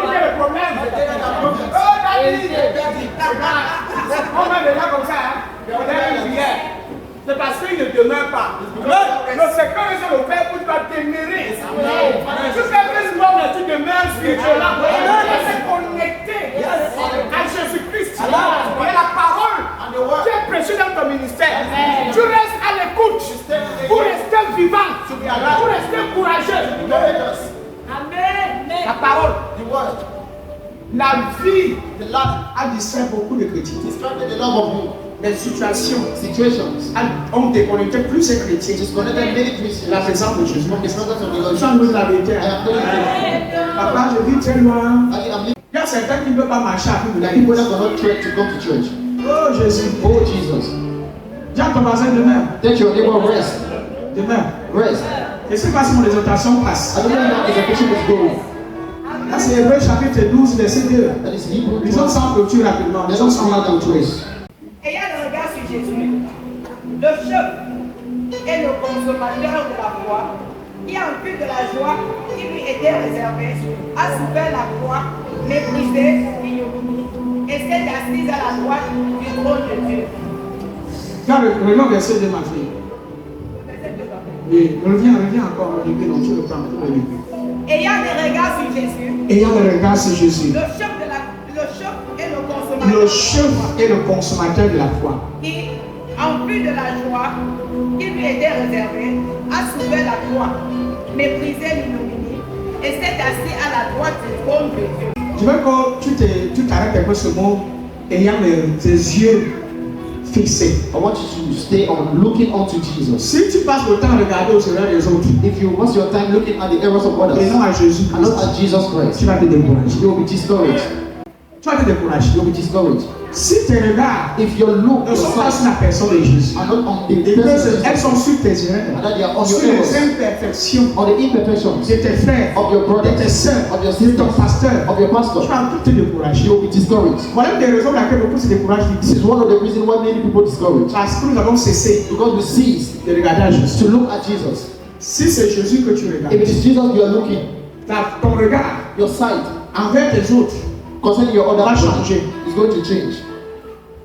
il y a les problèmes. Oh David, on va déjà comme ça, on est hier. C'est parce qu'il ne demeure pas. Le secret est le Père pour toi témérer. Tu fais plus bon que tu demeures spirituellement. Tu es connecté à Jésus-Christ. Et la parole qui est prêchée dans ton ministère. Tu restes à l'écoute pour rester vivant, pour rester courageux. Amen. La parole. La vie a distrait beaucoup de chrétiens. Les situations ont déconnecté plus ces chrétiens. La présence de Jésus. Sans nous la vérité. Papa, je vis très loin. Il y a certains qui ne peuvent pas marcher à plus de la vie. Oh Jésus. Oh Jesus. Dis à ton voisin demain. Let your neighbor rest. Demain. Rest. Je ne sais pas si mon exhortation passe. I don't know how the execution is going. Là, c'est Hébreux chapitre 12, verset 2. That is Hebrew. Lisons sans clôture rapidement. Lisons sans clôture. Ayant le regard sur Jésus, le chef et le consommateur de la foi, qui en plus de la joie qui lui était réservée, a souffert la croix, méprisé, ignoré, et s'est assise à la droite du trône de Dieu. Quand le verset 2, ma fille. Oui, reviens encore au début, donc tu le prends tout le début. Ayant le regard sur Jésus, Ayant le regard sur Jésus, le chef et le consommateur, le chef et le consommateur de la foi, qui, en plus de la joie qui lui était réservée, a soulevé la croix, méprisé l'ignominie et s'est assis à la droite du trône de Dieu. Je veux que tu t'arrêtes un peu ce mot ayant tes yeux fixés. I want you to stay on looking unto Jesus. Si tu passes le temps à regarder aux erreurs des autres If you waste your time looking at the errors of others et non à Jésus, and not at Jesus Christ, tu vas te décourager. you will be discouraged. Tu vas te décourager. You will be discouraged. Si tes regards If your look, ne your sont pas sight sur la personne de Jésus, are not on the et que person, elles sont sur tes erreurs, and that they are on sur your les errors, imperfections on the imperfections de tes frères, of your de tes brothers, sœurs, of your de ton sisters, pasteur, of your tu pastor, vas tout te décourager. you will be discouraged. Voilà une des raisons pour laquelle beaucoup se découragent This vite. is one of the reasons why many people discourage. Parce que nous avons cessé Because we cease de regarder à Jésus. to look at Jesus. Si c'est Jésus que tu If regardes, it is Jesus you are looking, ton regard your sight envers les autres concerning your other va brother changer. is going to change.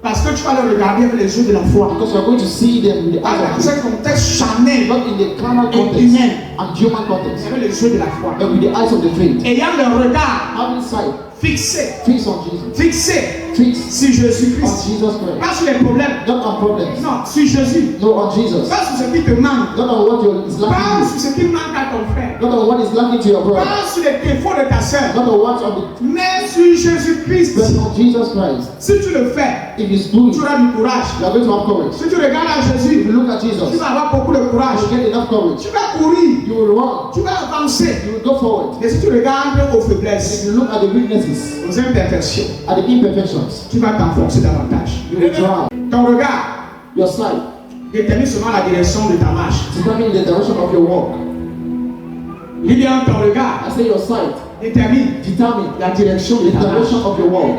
Parce que tu vas le regarder avec les yeux de la foi. Because you are going to see them in the Pas eyes dans of un contexte charnel, not in the carnal et context humain, and human context, avec les yeux de la foi. but with the eyes of the faith. Ayant le regard Having sight, fixé, fix on Jesus. fixé Fix sur on Jésus-Christ. Jesus Christ. Pas sur les problèmes, Not on problems. non, sur Jésus. No, on Jesus. Pas sur ce qui te manque, Not on what is pas lacking. sur ce qui manque à ton frère, Not on what is lacking to your brother. pas sur les défauts de ta soeur, Not on what's on the mais sur Jésus-Christ. but on Jesus Christ. Si tu le fais, If it's good, tu you auras du courage. are going to have courage. Si tu regardes à If Jésus, you look at tu Jesus, vas avoir beaucoup de courage. you will get enough courage. Tu vas courir, You will run. tu vas avancer. You will go forward. Mais si tu regardes aux If faiblesses, you look at the weaknesses, aux imperfections, at the imperfections, tu vas t'enfoncer davantage. you will try. Ton regard Your sight détermine seulement la direction de ta marche. determine the direction of your walk. Lilian, ton regard I say your sight détermine determine la direction de the ta direction marche. of your walk.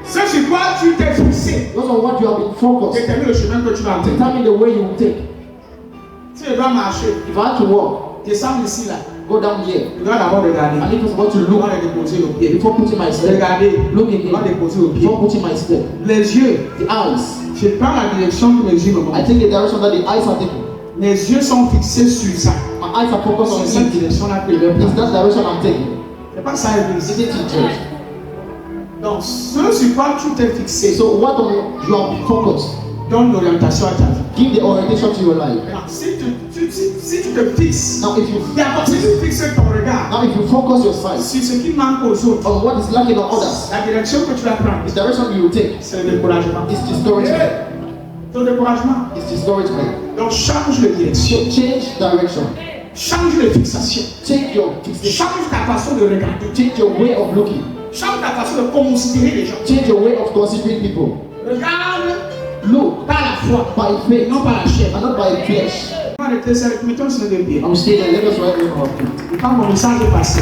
Ce sur quoi tu t'es fixé Because of what you have been focused, détermine le chemin que tu vas emprunter. determine the way you will take. Si tu dois marcher, If I had to walk, descends ici là. go down here. Tu dois d'abord regarder. I need first of all to Tu dois look les déposer au pied. before putting my step. Regarder. Look Tu dois again déposer au pied. before putting my step. Les yeux. The eyes. Je prends la direction que mes yeux me I montrent. take the direction that the eyes are taking. Mes yeux sont fixés sur ça. My eyes are focused on C'est cette it. direction-là que je vais It's prendre. that direction I'm taking. C'est pas ça, Is Église. it in church? Donc, ce sur quoi tu t'es fixé So what on you have been focused? donne l'orientation à ta vie. Give the orientation to your life. Alors, si tu te fixes, Now if you d'abord, si tu fixes ton regard now if you focus your sight sur ce qui manque aux autres, on what is lacking on others, la direction que tu vas prendre, the direction you will take c'est le découragement. is discouragement. Ton découragement. It's discouragement. Donc, change de direction. So change direction. Change de fixation. Change your fixation. Change ta façon de regarder. Change your way of looking. Change ta façon de considérer les gens. Change your way of considering people. Regarde Look par la foi, by faith non par la chair. and not by flesh. On va arrêter ça, mettons sur le pied. I'm staying there. Let us write them off. Quand mon message est passé,